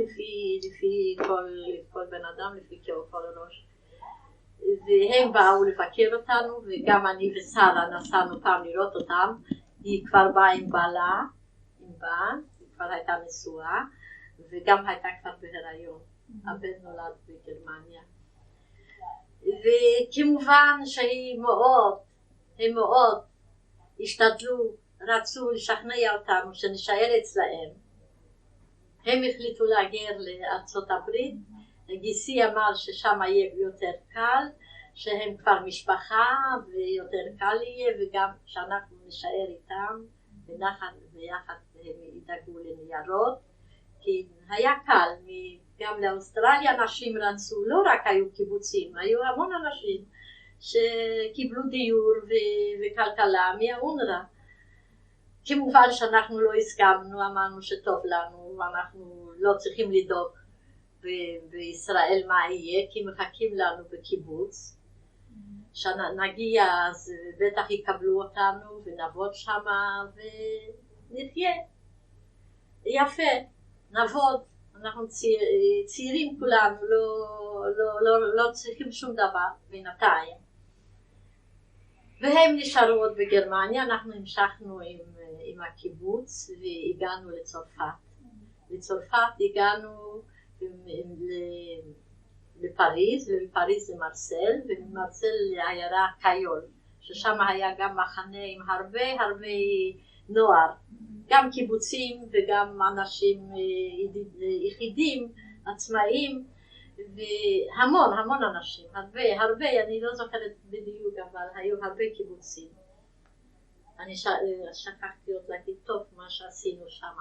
לפי כל בן אדם, לפי כל ראש. והם באו לבקר אותנו, וגם אני ושרה נסענו פעם לראות אותם. היא כבר באה עם בעלה, היא כבר הייתה נשואה, וגם הייתה כבר בהיריון. הבן נולד בגרמניה. וכמובן שהם מאוד השתדלו, רצו לשכנע אותנו שנשאר אצלהם. הם החליטו להגר לארצות הברית, גיסי אמר ששם יהיה יותר קל, שהם כבר משפחה ויותר קל יהיה, וגם שאנחנו נשאר איתם ביחד הם ידאגו לניירות, כי היה קל. גם לאוסטרליה אנשים רצו, לא רק היו קיבוצים, היו המון אנשים שקיבלו דיור וכלכלה מהאונר"א. כמובן שאנחנו לא הסכמנו, אמרנו שטוב לנו, ואנחנו לא צריכים לדאוג בישראל מה יהיה, כי מחכים לנו בקיבוץ. שנגיע אז בטח יקבלו אותנו ונעבוד שם ונחיה. יפה, נעבוד, אנחנו צעירים כולנו, לא צריכים שום דבר בינתיים. והם נשארו עוד בגרמניה, אנחנו המשכנו עם הקיבוץ והגענו לצרפת. לצרפת הגענו לפריז, ומפריז למרסל, וממרסל לעיירה קיול, ששם היה גם מחנה עם הרבה נוער, גם קיבוצים וגם אנשים יחידים, עצמאיים, והמון אנשים, הרבה, אני לא זוכרת בדיוק, אבל היו הרבה קיבוצים. אני שכחתי עוד להגיד טוב מה שעשינו שם.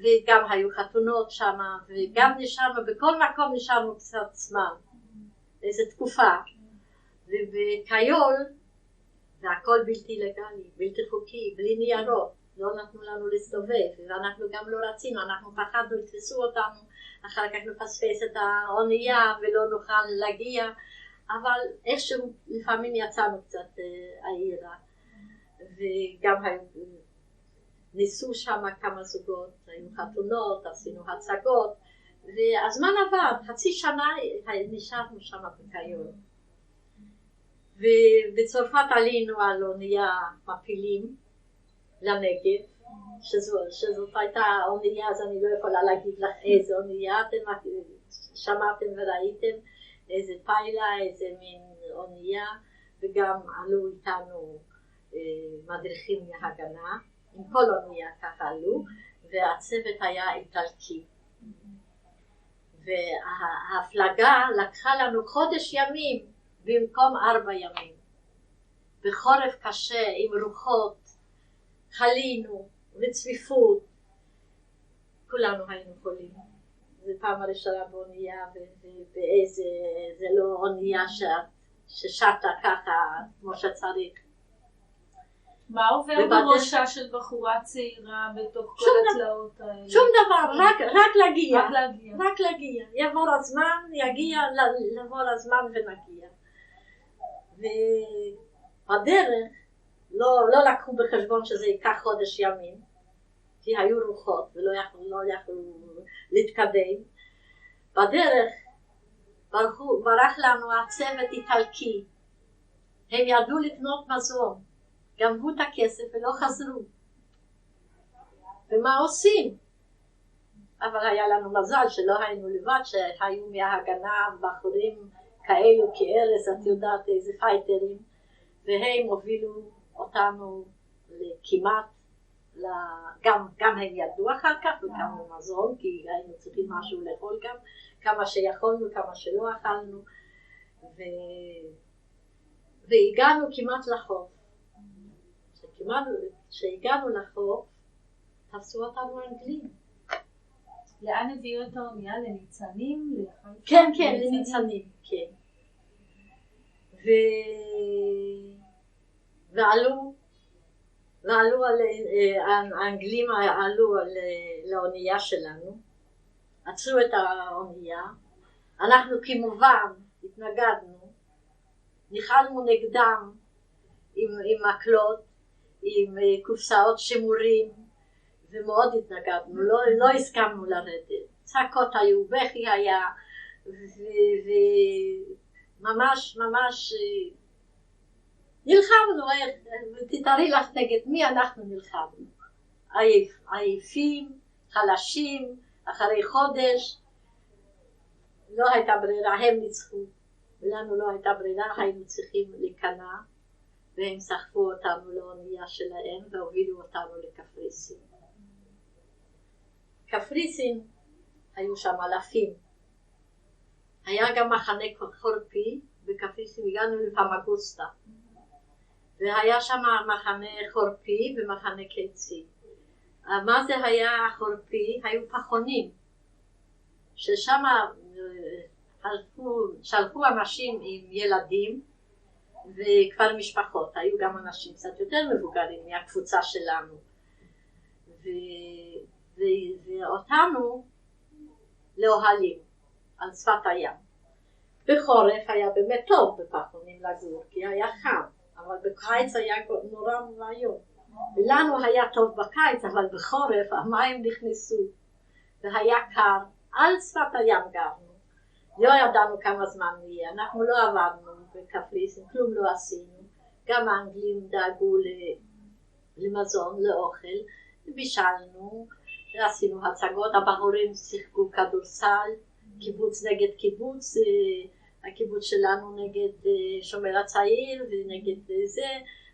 וגם היו חתונות שם, וגם נשארנו, בכל מקום נשארנו קצת זמן, איזו תקופה. ובקיול, והכל בלתי לגלי, בלתי חוקי, בלי ניירות, לא נתנו לנו להסתובב, ואנחנו גם לא רצינו, אנחנו פחדנו, לתפסו אותנו, אחר כך נפספס את האונייה ולא נוכל להגיע, אבל איכשהו לפעמים יצאנו קצת העירה, וגם ניסו שם כמה זוגות, היו חתונות, עשינו הצגות, והזמן עבר, חצי שנה נשארנו שם בקיול. ובצרפת עלינו על אונייה מפילים לנגב, שזאת הייתה אונייה, אז אני לא יכולה להגיד לך איזה אונייה, אתם שמעתם וראיתם איזה פיילה, איזה מין אונייה, וגם עלו איתנו מדריכים מהגנה, עם כל אונייה ככה עלו, והצוות היה איטלקי. וההפלגה לקחה לנו חודש ימים במקום 4 ימים. בחורף קשה, עם רוחות, חלינו, וצפיפות, כולנו היינו חולים. זו פעם הראשונה באונייה, ובאיזה, זה לא אונייה ששטה ככה כמו שצריך. מה עובר בראשה של בחורה צעירה בתוך כל התלאות האלה? שום דבר, רק להגיע. יעבור הזמן, יעבור הזמן ונגיע. ובדרך לא לקחו בחשבון שזה ייקח חודש ימים, כי היו רוחות ולא יכלו להתקדם. בדרך ברח לנו הצוות איטלקי, הם ידעו לקנות מזון, גנבו את הכסף ולא חזרו. ומה עושים? אבל היה לנו מזל שלא היינו לבד, שהיו מההגנה בחורים כאלו כארז, את יודעת איזה פייטרים, והם הובילו אותנו כמעט, גם הם ידעו אחר כך וקמו מזון, כי היינו צריכים משהו לאכול גם, כמה שיכולנו, כמה שלא אכלנו, והגענו כמעט לחוף. כשהגענו לחוף, תפסו אותנו אנגלים. לאן הביאו את האונייה? לניצנים? כן, לניצנים, כן. ועלו האנגלים עלו לאונייה שלנו, עצרו את האונייה, אנחנו כמובן התנגדנו, ניחלנו נגדם עם מקלות, עם קופסאות שימורים, ומאוד התנגדנו, לא הסכמנו לרדת. צעקות היו, בכי היה, וממש נלחמנו, תתארי לך נגד מי אנחנו נלחמנו. עייפים, חלשים, אחרי חודש, לא הייתה ברירה, הם ניצחו, ולנו לא הייתה ברירה, היינו צריכים להיכנע, והם סחפו אותנו לאונייה שלהם והובילו אותנו לקפריסין. קפריסין היו שם אלפים. היה גם מחנה חורפי בקפריסין, הגענו לפמגוסטה. והיה שם מחנה חורפי ומחנה קיצי. מה זה היה חורפי? היו פחונים. ששם שלחו אנשים עם ילדים וכבר משפחות. היו גם אנשים קצת יותר מבוגרים מהקבוצה שלנו. ואותנו לאוהלים על שפת הים. בחורף היה באמת טוב בפחונים לגור, כי היה חם, אבל בקיץ היה נורא ואיום. ולנו היה טוב בקיץ, אבל בחורף המים נכנסו, והיה קר, על שפת הים גרנו. לא ידענו כמה זמן נהיה, אנחנו לא עברנו בקפריסין, כלום לא עשינו. גם האנגלים דאגו למזון, לאוכל, בישלנו, עשינו הצגות, הבחורים שיחקו כדורסל, קיבוץ נגד קיבוץ, הקיבוץ שלנו נגד שומר הצעיר ונגד זה,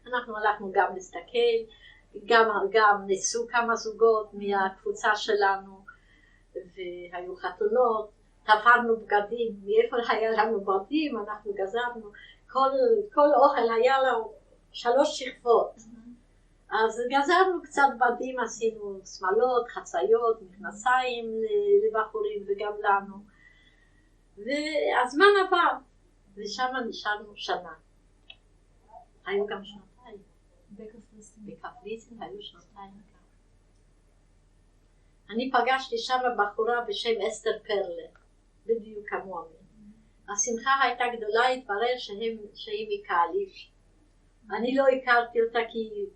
אנחנו הלכנו גם להסתכל, גם ניסו כמה זוגות מהקבוצה שלנו, והיו חתונות, תפרנו בגדים, מאיפה היה לנו בגדים, אנחנו גזרנו, כל אוכל היה לו 3 שכבות, אז גזרנו קצת בדים, עשינו שמלות, חצאיות, מכנסיים לבחורים וגם לנו. והזמן עבר, ושם נשארנו שנה. היו גם שנתיים. בקפריסין היו שנתיים. אני פגשתי שם בחורה בשם אסתר פרלה, בדיוק כמוני. השמחה הייתה גדולה, התברר שהיא מקליש. אני לא הכרתי אותה כי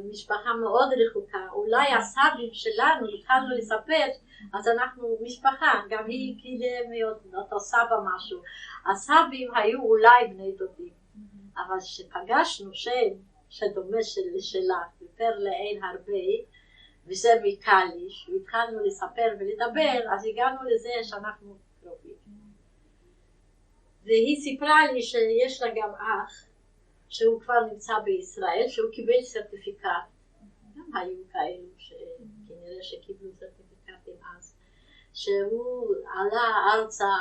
משפחה מאוד רחוקה. אולי הסבים שלנו, התחלנו לספר, אז אנחנו משפחה, גם היא כאילו מאותו סבא משהו. הסבים היו אולי בני דודים, אבל שפגשנו שם שדומה לשלה, בפרלה אין הרבה, וזה מקליש, והתחלנו לספר ולדבר, אז הגענו לזה שאנחנו קרובים. והיא סיפרה לי שיש לה גם אח, שהוא כבר נמצא בישראל, שהוא קיבל סרטיפיקט. גם היו כאלו שכנראה שקיבלו סרטיפיקטים אז, שהוא עלה ארצה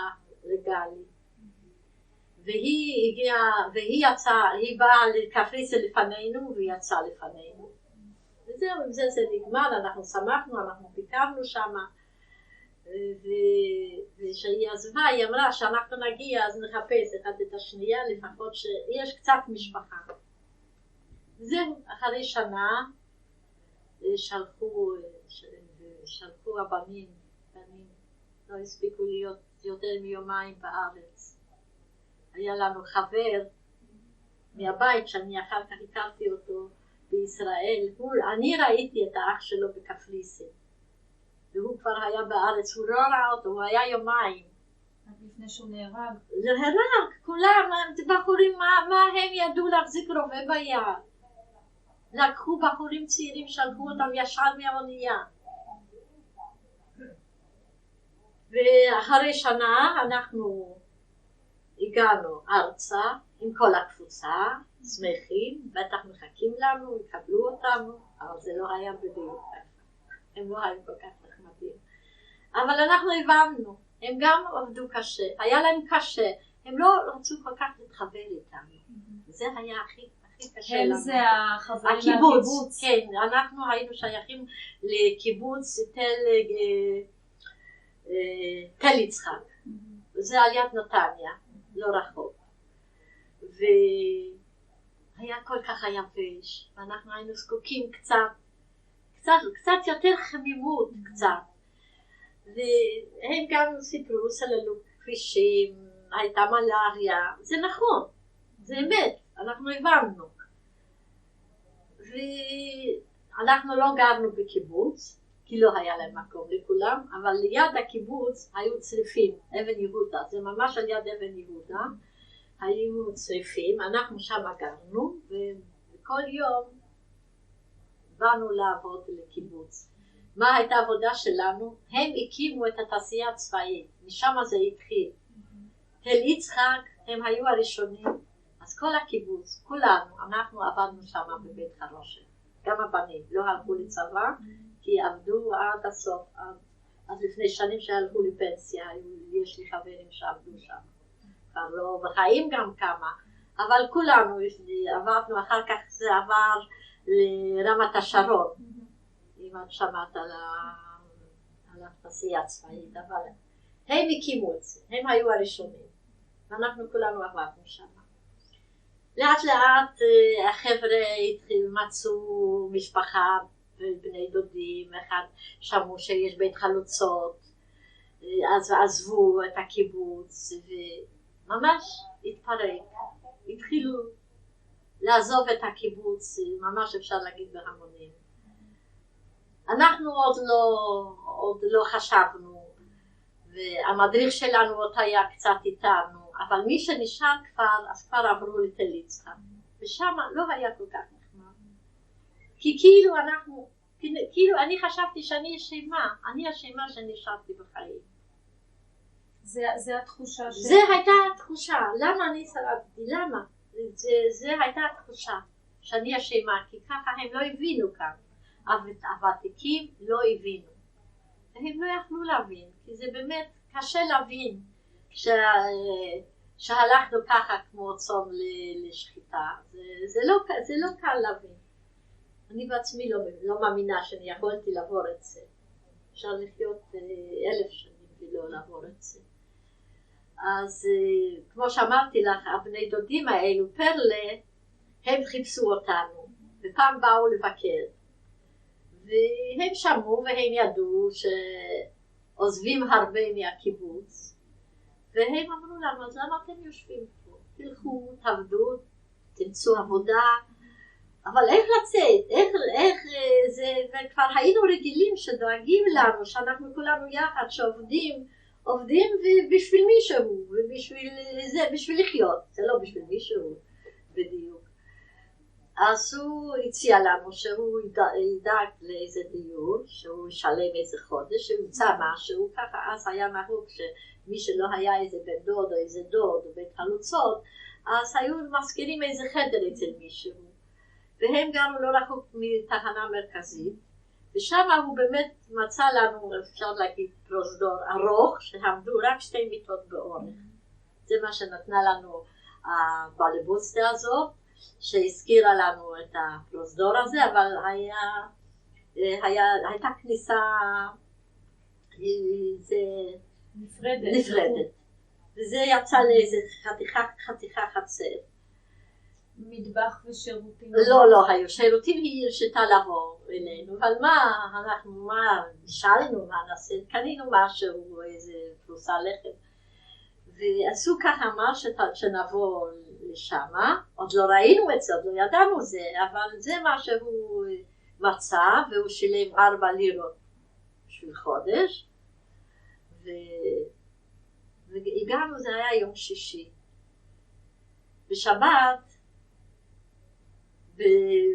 לגלי. והיא הגיעה, היא באה לקפריסין לפנינו והיא יצאה לפנינו. וזהו, עם זה נגמר, אנחנו שמחנו, אנחנו ביקרנו שם. וכשהיא עזבה, היא אמרה שאנחנו נגיע, אז נחפש אחד את השנייה, לפחות שיש קצת משפחה. וזהו, אחרי שנה שלחו הבנים, לא הספיקו להיות יותר מיומיים בארץ. היה לנו חבר מהבית שאני אחר כך הכרתי אותו בישראל. אני ראיתי את האח שלו בקפריסין. והוא כבר היה בארץ, הוא לא ראה אותו, הוא היה יומיים. עד לפני שהוא נהרג. נהרג, כולם, בחורים, מה הם ידעו להחזיק רובה ביד? לקחו בחורים צעירים, שלחו אותם ישר מהאונייה. ואחרי שנה אנחנו הגענו ארצה עם כל הקבוצה, שמחים, בטח מחכים לנו, יקבלו אותנו, אבל זה לא היה בדיוק. הם לא היו כל כך נחמדים. אבל אנחנו הבנו, הם גם עבדו קשה, היה להם קשה, הם לא רצו כל כך להתחבר איתנו. זה היה הכי קשה לנו. הם זה החברים מהקיבוץ. כן, אנחנו היינו שייכים לקיבוץ תל יצחק. זה על יד נתניה, לא רחוק. והיה כל כך יבש, ואנחנו היינו זקוקים קצת יותר חמימות קצת. והם גם סיפרו, סללו כבישים, הייתה מלאריה, זה נכון, זה אמת, אנחנו הבנו. ואנחנו לא גרנו בקיבוץ, כי לא היה להם מקום לכולם, אבל ליד הקיבוץ היו צריפים, אבן יהודה, זה ממש על יד אבן יהודה, היו צריפים, אנחנו שם גרנו, וכל יום באנו לעבוד לקיבוץ. מה הייתה העבודה שלנו? הם הקימו את התעשייה הצבאית, משם זה התחיל. תל יצחק הם היו הראשונים, אז כל הקיבוץ, כולנו, אנחנו עבדנו שם בבית חרושת. גם הבנים לא הלכו לצבא, כי עבדו עד הסוף, עד לפני שנים שהלכו לפנסיה, יש לי חברים שעבדו שם. כבר לא בחיים גם כמה, אבל כולנו עבדנו, אחר כך זה עבר לרמת השרון. אם את שמעת על התעשייה הצבאית, אבל הם הקימו את זה, הם היו הראשונים, ואנחנו כולנו עבדנו שם. לאט לאט החבר'ה מצאו משפחה ובני דודים, אחד שמעו שיש בית חלוצות, אז עזבו את הקיבוץ, וממש התפרק, התחילו לעזוב את הקיבוץ, ממש אפשר להגיד בהמונים. אנחנו עוד לא חשבנו, והמדריך שלנו עוד היה קצת איתנו, אבל מי שנשאר אז כבר עברו לתל יצחק, ושם לא היה כל כך נחמד. כי כאילו אני חשבתי שאני אשמה, אני אשמה שנשארתי בחיים. זה התחושה זה הייתה התחושה, למה אני שרדתי, למה? זה הייתה התחושה שאני אשמה, כי ככה הם לא הבינו כאן. הוותיקים לא הבינו, והם לא יכלו להבין, כי זה באמת קשה להבין שהלכנו ככה כמו צום לשחיטה, זה לא קל להבין. אני בעצמי לא מאמינה שאני יכולתי לעבור את זה. אפשר לחיות 1000 שנים ולא לעבור את זה. אז כמו שאמרתי לך, הבני דודים האלו, פרלה, הם חיפשו אותנו, ופעם באו לבקר. והם שמעו והם ידעו שעוזבים הרבה מהקיבוץ, והם אמרו לנו, אז למה אתם יושבים פה? תלכו, תעבדו, תמצאו עבודה, אבל איך לצאת? איך זה, וכבר היינו רגילים שדואגים לנו, שאנחנו כולנו יחד, שעובדים בשביל מישהו, בשביל לחיות, זה לא בשביל מישהו בדיוק. אז הוא הציע לנו שהוא ידאג לאיזה דיור, שהוא ישלם איזה חודש, שהוא ימצא משהו, ככה אז היה נהוג שמי שלא היה איזה בן דוד או איזה דוד או בית חלוצות, אז היו מזכירים איזה חדר אצל מישהו. והם גרו לא רחוק מתחנה מרכזית, ושם הוא באמת מצא לנו, אפשר להגיד, פרוזדור ארוך, שעמדו רק 2 מיטות באורך. זה מה שנתנה לנו הבעלבוסטה הזאת, שהזכירה לנו את הפרוזדור הזה, אבל הייתה כניסה נפרדת. וזה יצא לאיזה חתיכה חצר. מטבח ושירותים? לא היו. שירותים היא הרשתה לבוא אלינו, אבל מה נשאלנו, מה נעשה? קנינו משהו, איזה פרוסה לחם. ועשו ככה מה שנבוא לשם, עוד לא ראינו את זה, עוד לא ידענו זה, אבל זה מה שהוא מצא, והוא שילם 4 לירות בשביל חודש, והגענו, זה היה יום שישי.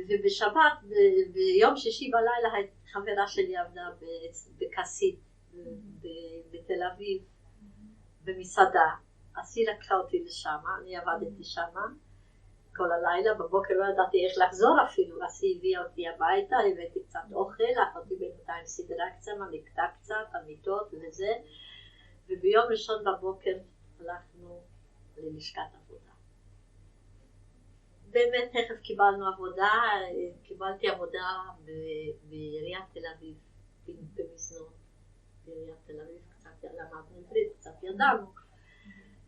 ובשבת, ביום שישי בלילה, חברה שלי עבדה בקסית, בתל אביב, במסעדה. אז היא לקחה אותי לשם, אני עבדתי שם כל הלילה, בבוקר לא ידעתי איך לחזור אפילו, אז היא הביאה אותי הביתה, הבאתי קצת אוכל, אחותי בינתיים סידרה קצת, נקטה קצת, המיטות וזה, וביום ראשון בבוקר הלכנו ללשכת עבודה. באמת תכף קיבלנו עבודה, קיבלתי עבודה בעיריית תל אביב, במזנון, בעיריית תל אביב, קצת למדנו עברית, קצת ידענו,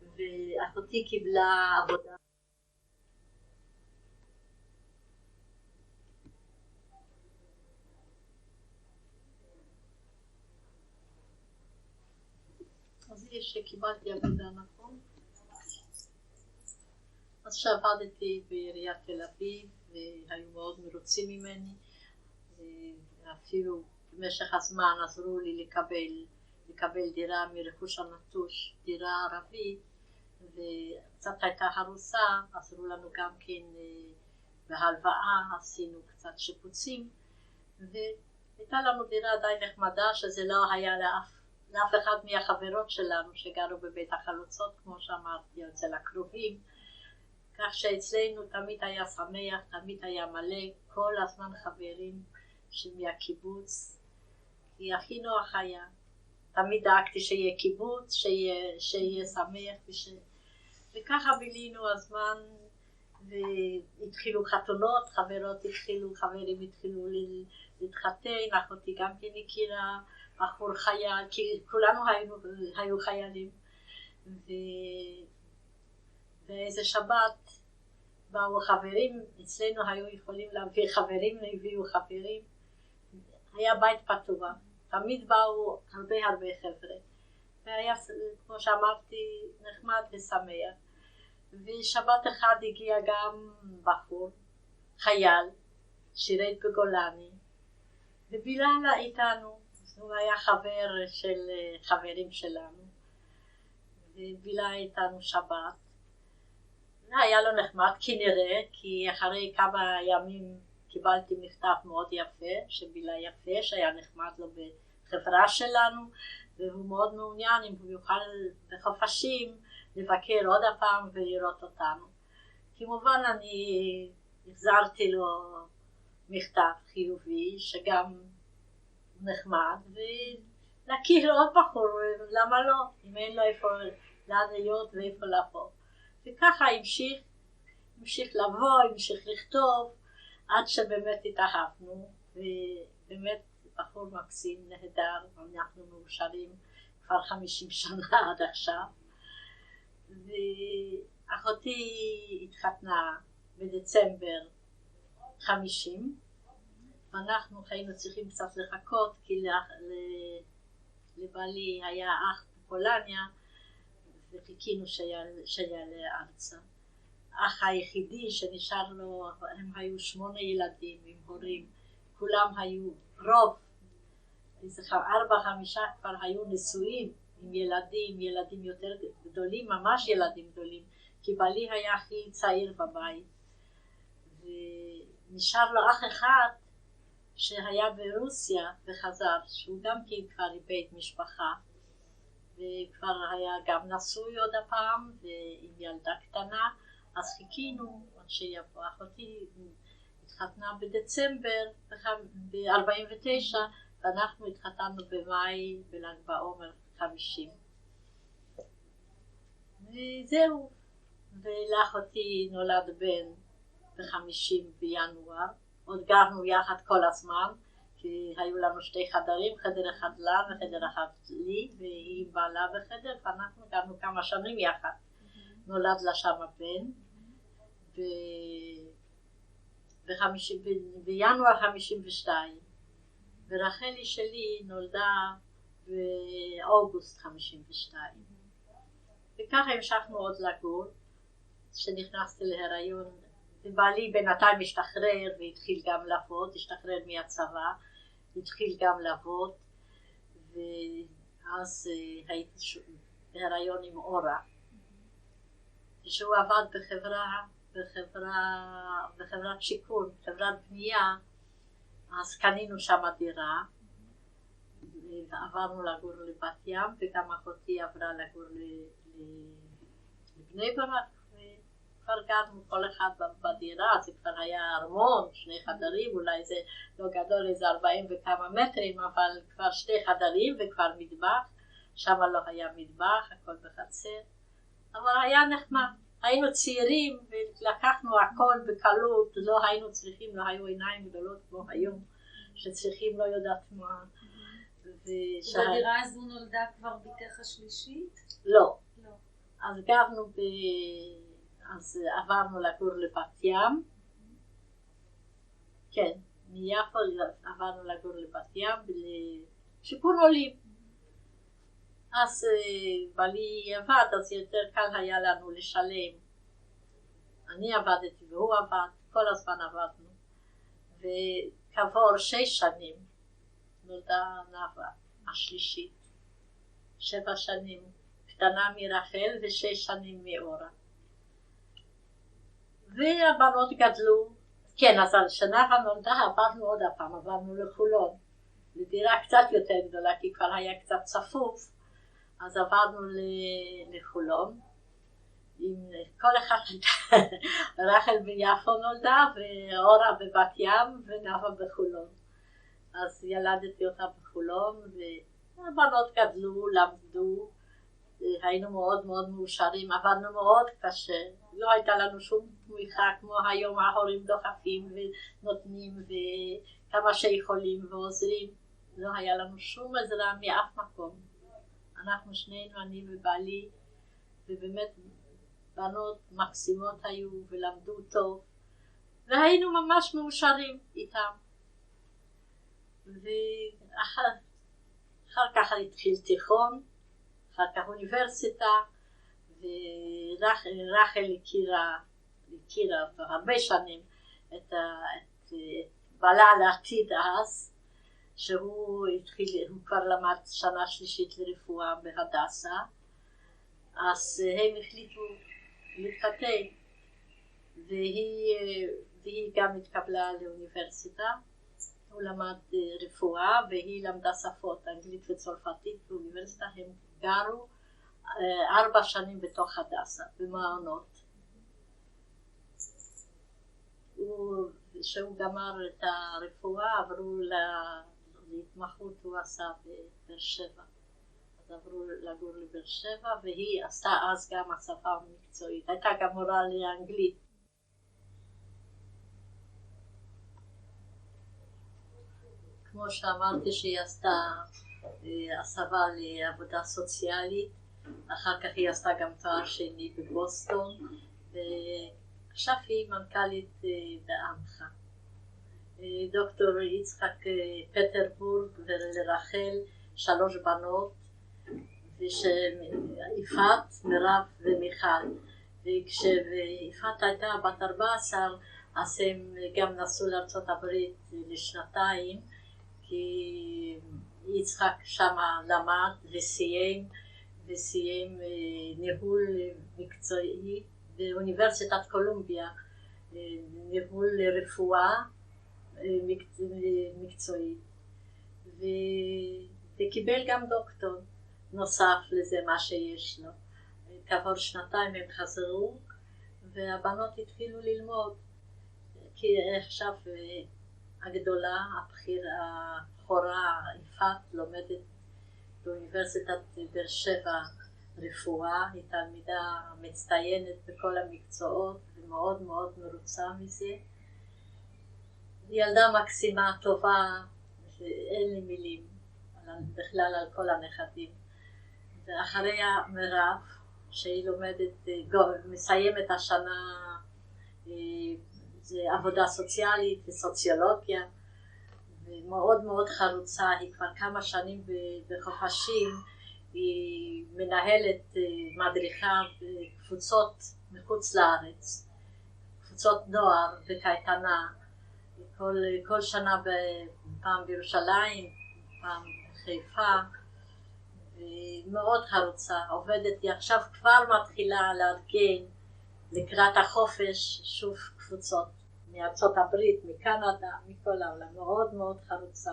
ואחותי קיבלה עבודה. אז יש שקיבלתי עבודה, נכון? אז שעבדתי בעיריית תל אביב, והיו מאוד מרוצים ממני, אפילו במשך הזמן עזרו לי לקבל דירה מרכוש הנטוש, דירה ערבית, וקצת הייתה הרוסה, עזרו לנו גם כן בהלוואה, עשינו קצת שיפוצים, והייתה לנו דירה די נחמדה, שזה לא היה לאף אחד מהחברות שלנו שגרו בבית החלוצות, כמו שאמרתי, אצל הקרובים, כך שאצלנו תמיד היה שמח, תמיד היה מלא, כל הזמן חברים מהקיבוץ, כי הכי נוח היה. תמיד דאגתי שיהיה קיבוץ, שיהיה שמח, וככה בילינו הזמן, והתחילו חתונות, חברים התחילו להתחתן, אחותי גם כן הכירה, בחור חייל, כי כולנו היו חיילים, ואיזה שבת באו חברים, אצלנו היו יכולים להביא חברים, הביאו חברים, היה בית פתוח. תמיד באו הרבה חבר'ה, והיה, כמו שאמרתי, נחמד ושמח. ושבת אחד הגיע גם בחור, חייל, שירת בגולני, ובילה איתנו, הוא היה חבר של חברים שלנו, ובילה איתנו שבת. היה לו נחמד כנראה, כי אחרי כמה ימים קיבלתי מכתב מאוד יפה, שבילה יפה, שהיה נחמד לו בחברה שלנו, והוא מאוד מעוניין אם הוא יוכל בחופשים לבקר עוד הפעם ולראות אותנו. כמובן אני החזרתי לו מכתב חיובי, שגם נחמד, ולהכיר עוד בחור, למה לא? אם אין לו איפה להיות ואיפה לבוא. וככה המשיך לבוא, המשיך לכתוב, עד שבאמת התאהבנו, ובאמת בחור מקסים, נהדר, אנחנו מאושרים כבר 50 שנה עד עכשיו. ואחותי התחתנה בדצמבר 50, ואנחנו היינו צריכים קצת לחכות, כי לבעלי היה אח בפולניה, וחיכינו שיעלה ארצה. האח היחידי שנשאר לו, הם היו 8 ילדים עם הורים, כולם היו, רוב, 4-5 כבר היו נשואים עם ילדים יותר גדולים, ממש ילדים גדולים, כי בעלי היה הכי צעיר בבית. ונשאר לו אח אחד שהיה ברוסיה וחזר, שהוא גם כן כבר איבד משפחה, וכבר היה גם נשוי עוד הפעם ועם ילדה קטנה, אז חיכינו עד שיבוא. אחותי התחתנה בדצמבר ב-49, ואנחנו התחתנו במאי בל"ג בעומר 50. וזהו, ולאחותי נולד בן ב-50 בינואר. עוד גרנו יחד כל הזמן, כי היו לנו 2 חדרים, חדר אחד לה וחדר אחד לי, והיא בעלה בחדר, ואנחנו גרנו כמה שנים יחד. נולד לה שם בן, בינואר 52, ורחלי שלי נולדה באוגוסט 52. וככה המשכנו עוד לגור, כשנכנסתי להיריון, ובעלי בינתיים השתחרר והתחיל גם לעבוד, השתחרר מהצבא, התחיל גם לעבוד, ואז הייתי בהיריון עם אורה. כשהוא עבד בחברת שיכון, חברת בנייה, אז קנינו שם דירה, ועברנו לגור לבת ים, וגם אחותי עברה לגור לבני ברק, וכבר גרנו כל אחד בדירה. זה כבר היה ארמון, 2 חדרים, אולי זה לא גדול, איזה 40 וכמה מטרים, אבל כבר 2 חדרים וכבר מטבח, שם לא היה מטבח, הכל בחצר, אבל היה נחמד. היינו צעירים ולקחנו הכל בקלות, לא היינו צריכים, לא היו עיניים גדולות כמו היום, שצריכים לא יודעת מה. ובדירה הזו נולדה כבר בתך השלישית? לא. אז גרנו אז עברנו לגור לבת ים. כן, מיפו עברנו לגור לבת ים, לשיכון עולים. אז בעלי עבד, אז יותר קל היה לנו לשלם. אני עבדתי והוא עבד, כל הזמן עבדנו. וכעבור 6 שנים נולדה נאווה השלישית. 7 שנים קטנה מרחל ו6 שנים מאורה. והבנות גדלו. כן, אז על שנאווה נולדה עברנו עוד הפעם, עברנו לחולון. לדירה קצת יותר גדולה, כי כבר היה קצת צפוף. אז עברנו לחולון, עם כל אחד, רחל ביפו נולדה, ואורה בבת ים, ונאווה בחולון. אז ילדתי אותה בחולון, והבנות גדלו, למדו, היינו מאוד מאוד מאושרים, עברנו מאוד קשה, לא הייתה לנו שום תמיכה כמו היום, ההורים דוחפים ונותנים, וכמה שיכולים ועוזרים, לא היה לנו שום עזרה מאף מקום. אנחנו שנינו, אני ובעלי, ובאמת בנות מקסימות היו ולמדו טוב, והיינו ממש מאושרים איתם. ואחר כך התחיל תיכון, אחר כך אוניברסיטה, ורחל הכירה הרבה שנים את בעלה לעתיד אז, שהוא כבר למד שנה שלישית לרפואה בהדסה, אז הם החליטו להתחתן, והיא גם התקבלה לאוניברסיטה. הוא למד רפואה והיא למדה שפות, אנגלית וצרפתית באוניברסיטה. הם גרו 4 שנים בתוך הדסה, במעונות. כשהוא גמר את הרפואה עברו להתמחות, הוא עשה בבאר שבע. אז עברו לגור לבאר שבע, והיא עשתה אז גם השפה המקצועית. הייתה גם מורה לאנגלית. כמו שאמרתי שהיא עשתה הסבה לעבודה סוציאלית, אחר כך היא עשתה גם תואר שני בבוסטון, ועכשיו היא מנכ"לית בעמך. דוקטור יצחק פטרבורג ולרחל 3 בנות, יפעת, מירב ומיכל. וכשיפעת הייתה בת 14, אז הם גם נסעו לארצות הברית לשנתיים, כי יצחק שמה למד וסיים ניהול מקצועי באוניברסיטת קולומביה, ניהול רפואה מקצועית, וקיבל גם דוקטור נוסף לזה מה שיש לו. כעבור 2 הם חזרו והבנות התחילו ללמוד, כי עכשיו הגדולה, הבכורה יפעת, לומדת באוניברסיטת באר שבע רפואה, היא תלמידה מצטיינת בכל המקצועות ומאוד מאוד מרוצה מזה. היא ילדה מקסימה, טובה, אין לי מילים בכלל על כל הנכדים. ואחריה מירב, שהיא לומדת, מסיימת השנה, זה עבודה סוציאלית וסוציולוגיה, ומאוד מאוד חרוצה. היא כבר כמה שנים בחופשים, היא מנהלת, מדריכה בקבוצות מחוץ לארץ, קבוצות נוער בקייטנה, כל שנה פעם בירושלים, פעם בחיפה, ומאוד חרוצה, עובדת. היא עכשיו כבר מתחילה לארגן לקראת החופש שוב קבוצות מארצות הברית, מקנדה, מכל העולם. מאוד מאוד חרוצה,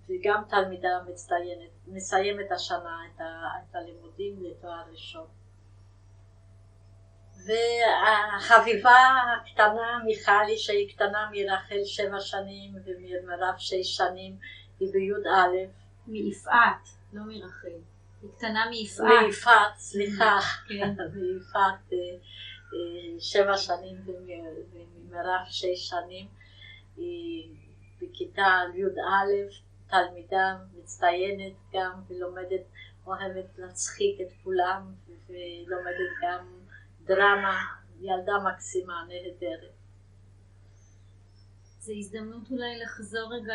וגם תלמידה מצטיינת, מסיימת השנה את הלימודים לתואר ראשון. והחביבה הקטנה מיכלי, שהיא קטנה מרחל 7 שנים וממירב 6 שנים, היא בי"א. מיפעת, לא מרחל. היא קטנה מיפעת. מיפעת, סליחה. מיפעת 7 שנים וממירב 6 שנים. היא בכיתה י"א, תלמידה מצטיינת גם, ולומדת, אוהבת להצחיק את כולם, ולומדת גם דרמה. ילדה מקסימה, נהדרת. זו הזדמנות אולי לחזור רגע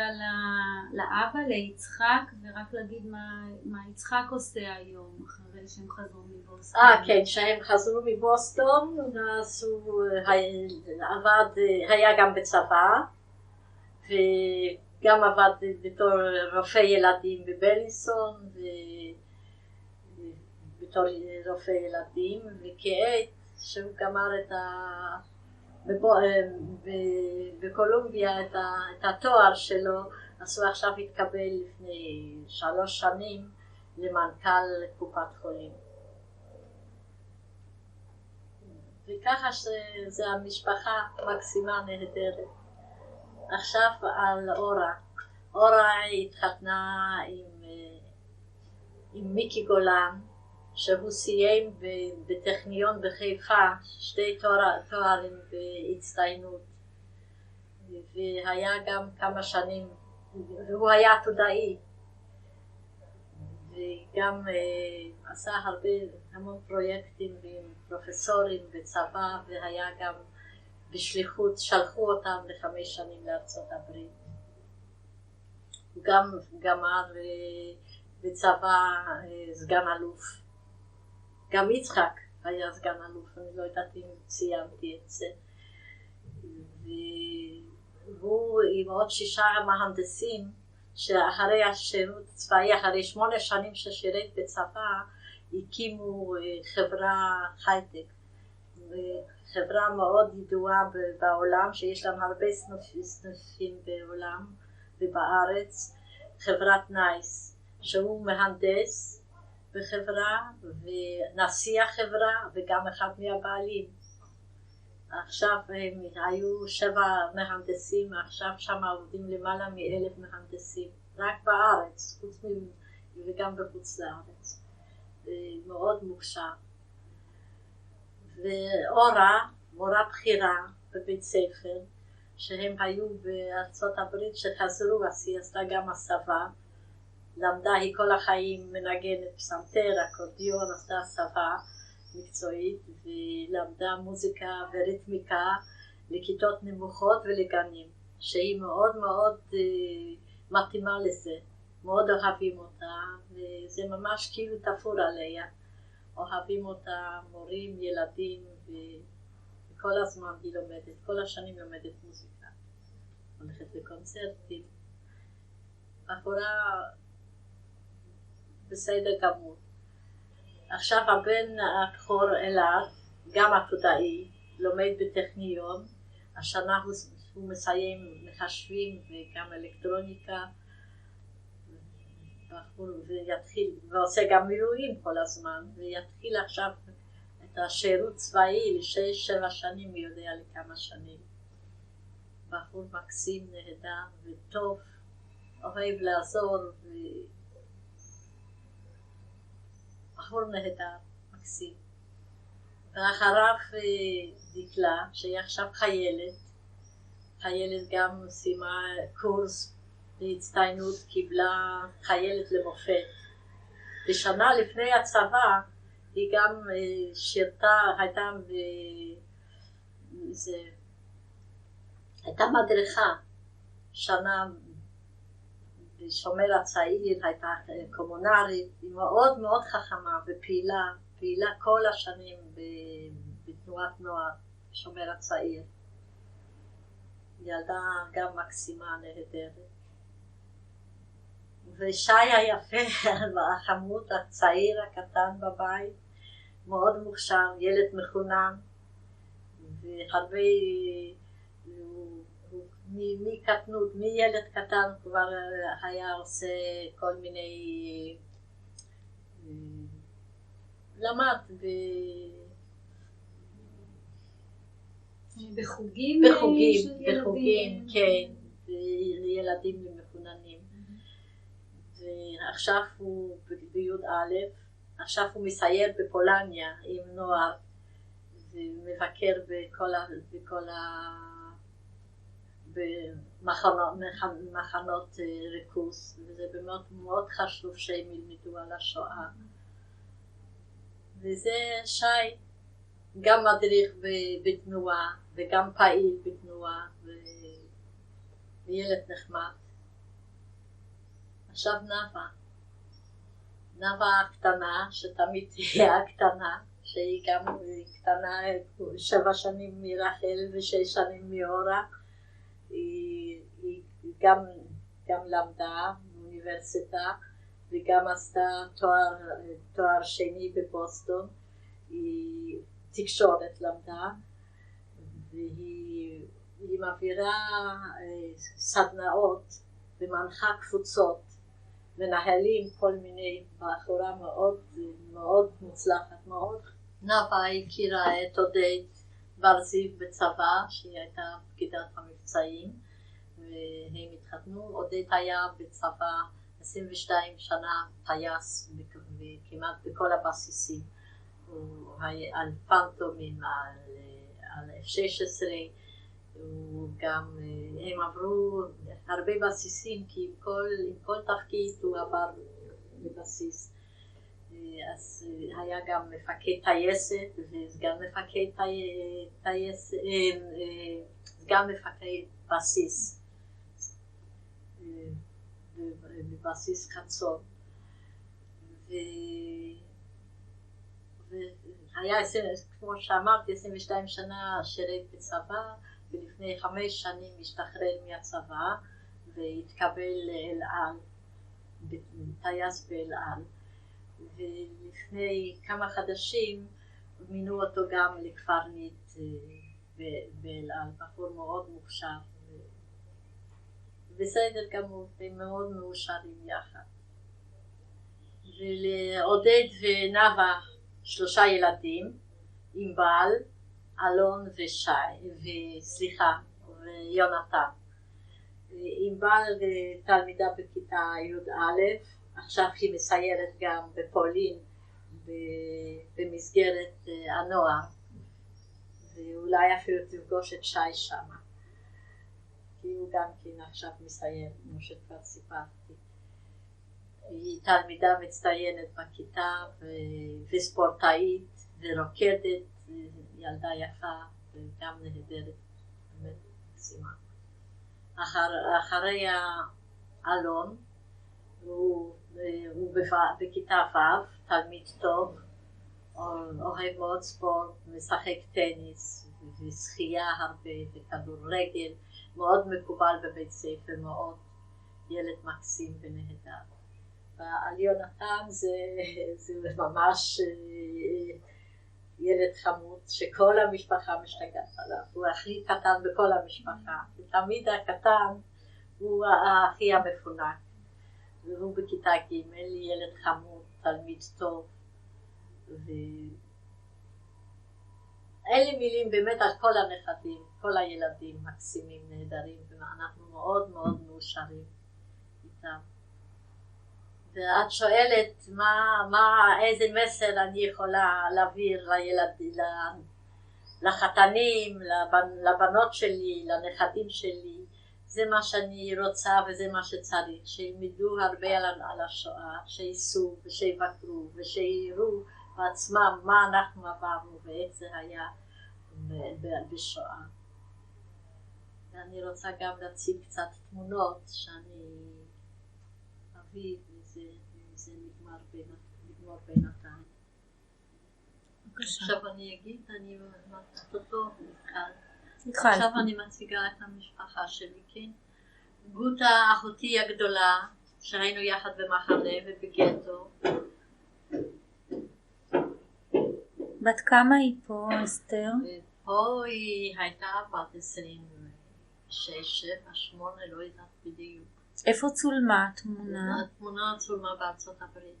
לאבא, ליצחק, ורק להגיד מה יצחק עושה היום, אחרי שהם חזרו מבוסטון. כן, שהם חזרו מבוסטון, אז הוא היה גם בצבא, וגם עבד בתור רופא ילדים בבלינסון, בתור רופא ילדים, וכעת שהוא גמר בקולומביה את התואר שלו, אז הוא עכשיו התקבל לפני 3 שנים למנכ"ל קופת חולים. וככה שזה המשפחה מקסימה, נהדרת. עכשיו על אורה. אורה התחתנה עם מיקי גולן, שהוא סיים בטכניון בחיפה 2 תוארים בהצטיינות, והיה גם כמה שנים, והוא היה עתודאי, וגם עשה המון פרויקטים עם פרופסורים בצבא, והיה גם בשליחות, שלחו אותם ל5 שנים לארצות הברית. הוא גם גמר בצבא סגן אלוף. גם יצחק היה סגן אלוף, אני לא יודעת אם ציינתי את זה. והוא עם עוד 6 מהנדסים, שאחרי השירות צבאי, אחרי 8 שנים ששירת בצבא, הקימו חברה הייטק. חברה מאוד ידועה בעולם, שיש להם הרבה סניפים בעולם ובארץ, חברת נייס, שהוא מהנדס בחברה ונשיא החברה וגם אחד מהבעלים. עכשיו הם היו 7 מהנדסים, עכשיו שם עובדים למעלה מ1,000 מהנדסים, רק בארץ, וגם בחוץ לארץ. מאוד מוכשר. ואורה, מורה בכירה בבית ספר, שהם היו בארצות הברית שחזרו, אז היא עשתה גם הסבה. למדה, היא כל החיים מנגנת פסנתר, אקורדיון, עשתה הסבה מקצועית, ולמדה מוזיקה וריתמיקה לכיתות נמוכות ולגנים, שהיא מאוד מאוד מתאימה לזה, מאוד אוהבים אותה, וזה ממש כאילו תפור עליה, אוהבים אותה מורים, ילדים, וכל הזמן היא לומדת, כל השנים לומדת מוזיקה, הולכת לקונצרטים, בחורה בסדר גמור. עכשיו הבן הבכור אלעד, גם עתודאי, לומד בטכניון, השנה הוא מסיים מחשבים וגם אלקטרוניקה, ויתחיל, ועושה גם מילואים כל הזמן, ויתחיל עכשיו את השירות צבאי ל6-7 שנים, מי יודע לכמה שנים. בחור מקסים, נהדר וטוב, אוהב לעזור, בחור נהדר, מקסים. ואחריו דקלה, שהיא עכשיו חיילת, חיילת גם סיימה קורס להצטיינות, קיבלה חיילת למופת. בשנה לפני הצבא היא גם שירתה, הייתה מדריכה, שנה בשומר הצעיר, הייתה קומונרית, היא מאוד מאוד חכמה ופעילה, פעילה כל השנים בתנועת נוער, שומר הצעיר. ילדה גם מקסימה, נהדרת. ושי היפה, החמוד, הצעיר, הקטן בבית, מאוד מוכשר, ילד מחונן, והרבה, מקטנות, מילד קטן כבר היה עושה כל מיני, למד בחוגים, כן, לילדים מחוננים. ועכשיו הוא בי"א, עכשיו הוא מסייר בפולניה עם נוער, ומבקר בכל במחנות ריכוז, וזה באמת מאוד חשוב שהם ילמדו על השואה. וזה שי, גם מדריך בתנועה, וגם פעיל בתנועה, וילד נחמד. עכשיו נאווה הקטנה, שתמיד תהיה הקטנה, שהיא גם קטנה 7 שנים מרחל ו6 שנים מאורה, היא גם למדה באוניברסיטה, וגם עשתה תואר שני בבוסטון, היא תקשורת למדה, והיא מעבירה סדנאות ומנחה קבוצות, מנהלים כל מיני, בחורה מאוד מאוד מוצלחת מאוד. נאווה הכירה את עודד בר זיו בצבא, שהיא הייתה פקידת המבצעים, והם התחתנו. עודד היה בצבא 22 שנה טייס, כמעט בכל הבסיסים. הוא היה על פנטומים, על F-16, גם הם עברו הרבה בסיסים, כי עם כל תפקיד הוא עבר לבסיס. אז היה גם מפקד טייסת וסגן מפקד טייסת, סגן מפקד בסיס, בבסיס חצור. והיה, כמו שאמרתי, 22 שנה שירת בצבא, ולפני 5 שנים השתחרר מהצבא והתקבל לאל על, טייס באל על. ולפני כמה חודשים מינו אותו גם לקברניט באל על, בחור מאוד מוכשר. בסדר גמור, הם מאוד מאושרים יחד. ולעודד ונאווה 3 ילדים, עם בעל, אלון ויונתן. עם בעל תלמידה בכיתה י"א, עכשיו היא מסיירת גם בפולין במסגרת הנוער, ואולי אפילו תפגוש את שי שמה. אחותי הוא גם כן עכשיו מסיים, כמו שכבר סיפרתי. היא תלמידה מצטיינת בכיתה וספורטאית ורוקדת, ילדה יפה וגם נהדרת, באמת מקסימה. אחריה אלון, הוא בכיתה ו', תלמיד טוב, אוהב מאוד ספורט, משחק טניס ושחייה הרבה וכדורגל, מאוד מקובל בבית ספר, מאוד ילד מקסים ונהדר. ועל יונתן זה ממש ילד חמוד שכל המשפחה משתגעת עליו, הוא הכי קטן בכל המשפחה, ותמיד הקטן הוא הכי המפונק, והוא בכיתה ג', ילד חמוד, תלמיד טוב, ואין לי מילים באמת על כל הנכדים, כל הילדים מקסימים, נהדרים, ואנחנו מאוד מאוד מאושרים איתם. ואת שואלת איזה מסר אני יכולה להעביר לילדים, לחתנים, לבנות שלי, לנכדים שלי. זה מה שאני רוצה וזה מה שצריך, שילמדו הרבה על השואה, שייסעו ושיבקרו ושיראו בעצמם מה אנחנו עברנו ואיך זה היה בשואה. ואני רוצה גם להציג קצת תמונות שאני אביא וזה נגמר בינתיים. עכשיו אני אגיד, אני מצאת אותו מיכל. עכשיו אני מציגה את המשפחה שלי, כן? גוטה אחותי הגדולה, שהיינו יחד במחנה ובגטו. בת כמה היא פה, אסתר? פה היא הייתה בת 26, 7, 8, לא יודעת בדיוק. איפה צולמה התמונה? התמונה צולמה בארצות הברית.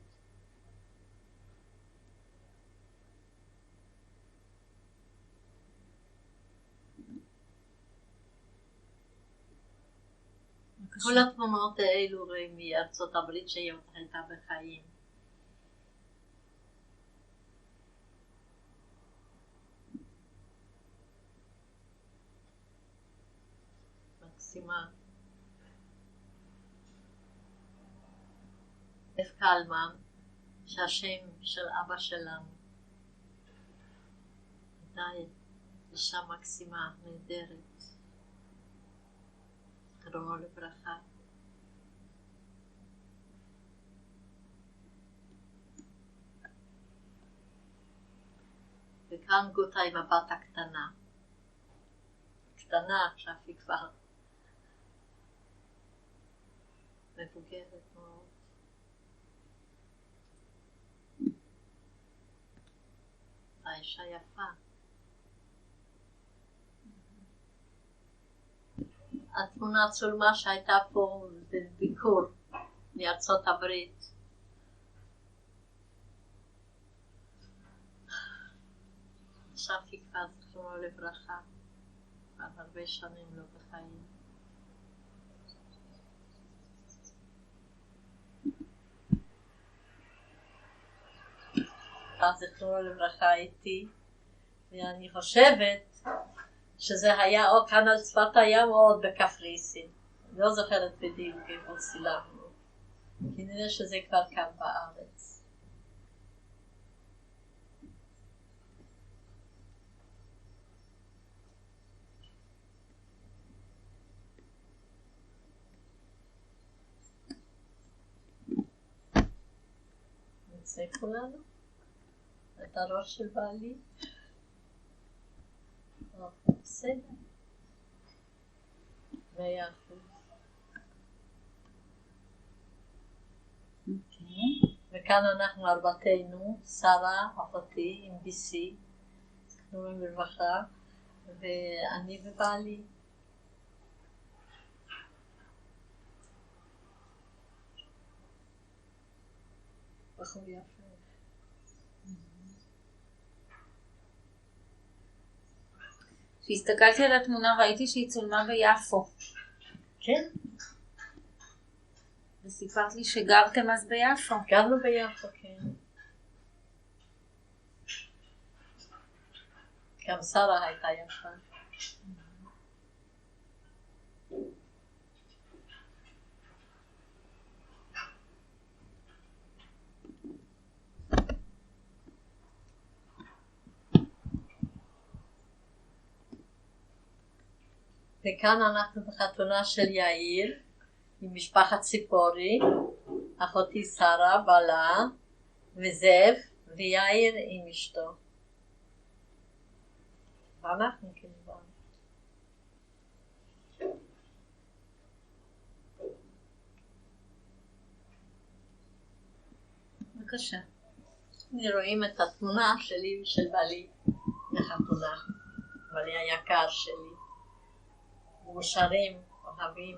כל התמונות האלו מארצות הברית שהיא הייתה בחיים. מקסימה. אף קלמן, שהשם של אבא שלנו. די, אישה מקסימה, נהדרת. זכרונו לברכה. וכאן גוטה עם הבת הקטנה. קטנה, עכשיו היא כבר מבוגרת מאוד. האישה יפה. התמונה צולמה שהייתה פה בביקור מארצות הברית. עכשיו היא כבר זכרונו לברכה, כבר הרבה שנים לא בחיים. אז זכרונו לברכה איתי, ואני חושבת שזה היה או כאן על שפת הים או עוד בקפריסין. אני לא זוכרת בדיוק איפה צילמנו. כנראה שזה כבר כאן בארץ. נצא כולנו את הראש של בעלי. בסדר. 100%. וכאן אנחנו ארבעתנו, שרה, אחותי, עם ביסי, זכרונו לברכה, ואני ובעלי. בחור יפה. כשהסתכלתי על התמונה ראיתי שהיא צולמה ביפו. כן. וסיפרת לי שגרתם אז ביפו. גרנו ביפו, כן. גם שרה הייתה יפה. וכאן אנחנו בחתונה של יאיר, עם משפחת ציפורי, אחותי שרה, בעלה, וזאב, ויאיר עם אשתו. ואנחנו כמובן. בבקשה. רואים את התמונה שלי ושל בעלי בחתונה, בעלי היקר שלי. מאושרים, אוהבים.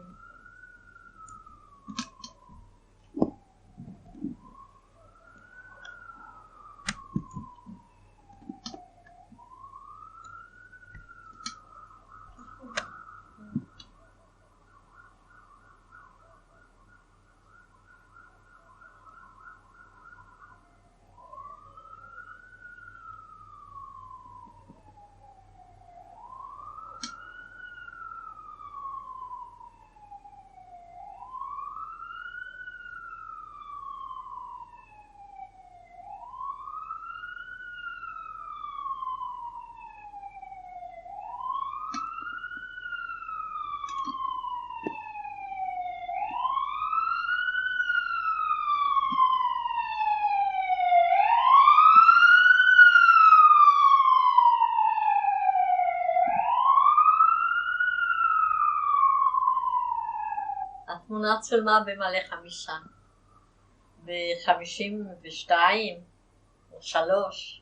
התמונה צולמה במעלה חמישה, ב-52 או 3.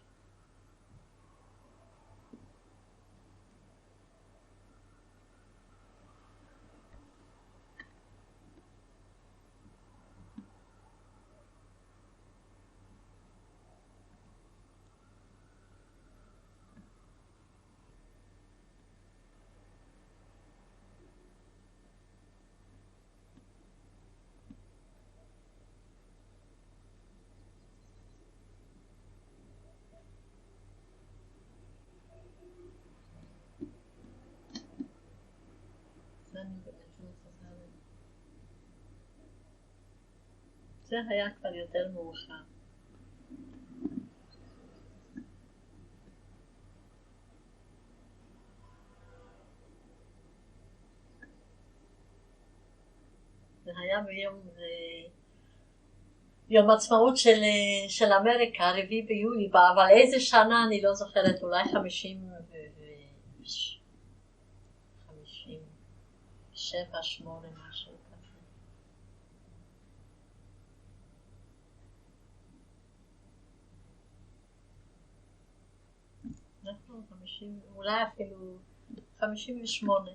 זה היה כבר יותר מאוחר. זה היה ביום עצמאות של אמריקה, 4 ביולי, אבל איזה שנה אני לא זוכרת, אולי 57, 8, משהו כזה. אנחנו 50, אולי אפילו 58.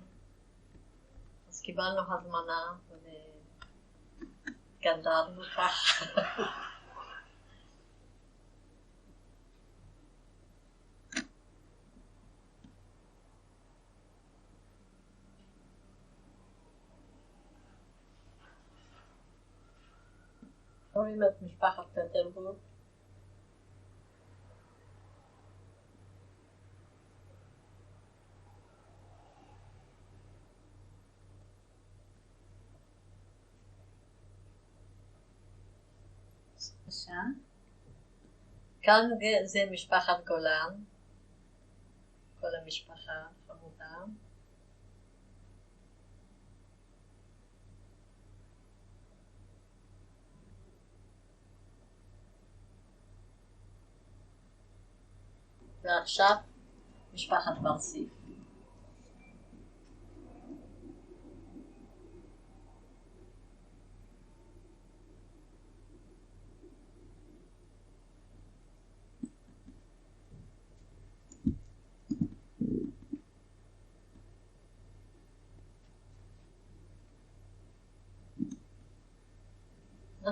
אז קיבלנו הזמנה וגדרנו כך. רואים את משפחת פטרבורג. כאן זה משפחת גולן, כל המשפחה חמודה. ועכשיו משפחת בר-סיף.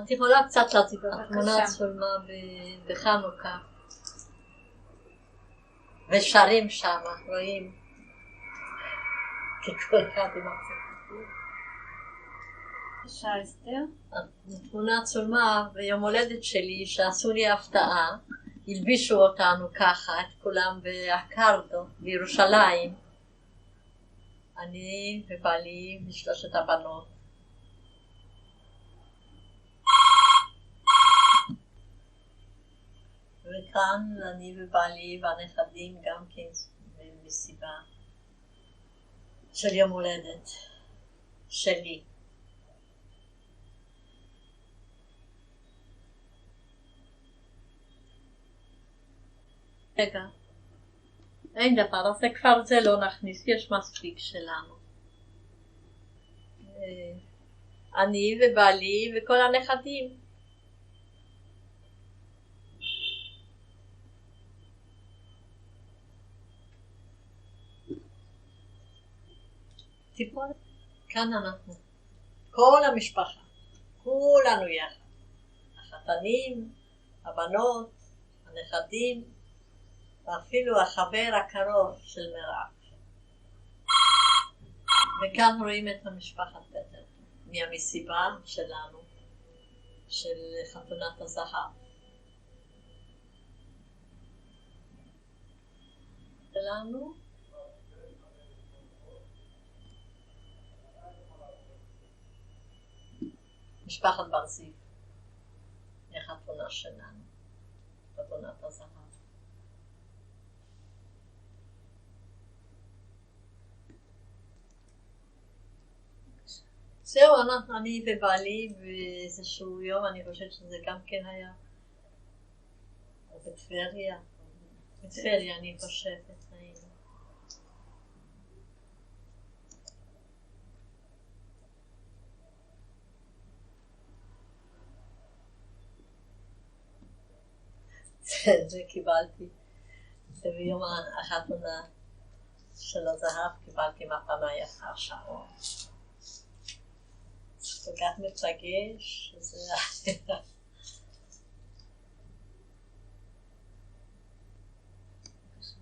את יכולה קצת להציג את התמונה צולמה בחנוכה. ושרים שם, רואים ככל אחד עם הסיפור. בבקשה, אסתר. התמונה צולמה ביום הולדת שלי שעשו לי הפתעה, הלבישו אותנו ככה, את כולם באקרדו, בירושלים. אני ובעלי ושלושת הבנות. וכאן אני ובעלי והנכדים גם כן במסיבה. של יום הולדת שלי. רגע, אין דבר, אז כבר זה לא נכניס, יש מספיק שלנו. אני ובעלי וכל הנכדים. טיפול, כאן אנחנו, כל המשפחה, כולנו יחד. החתנים, הבנות, הנכדים, ואפילו החבר הקרוב של מירב. וכאן רואים את המשפחת פטר, מהמסיבה שלנו, של חתונת הזהב. שלנו, משפחת בר זיו, החתונה שלנו, חתונת הזהב. זהו, אני ובעלי באיזשהו יום, אני חושבת שזה גם כן היה בטבריה. בטבריה אני חושבת, היינו. זה קיבלתי, וביום החתונה של הזהב קיבלתי מתנה יפה שעון. כל כך מתרגש, זה...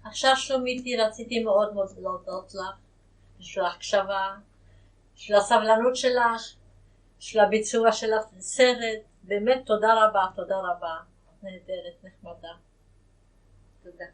עכשיו שלומיתי, רציתי מאוד מאוד להודות לך, בשביל ההקשבה, בשביל הסבלנות שלך, בשביל הביצוע של הסרט, באמת תודה רבה, תודה רבה, נהדרת, נחמדה. תודה.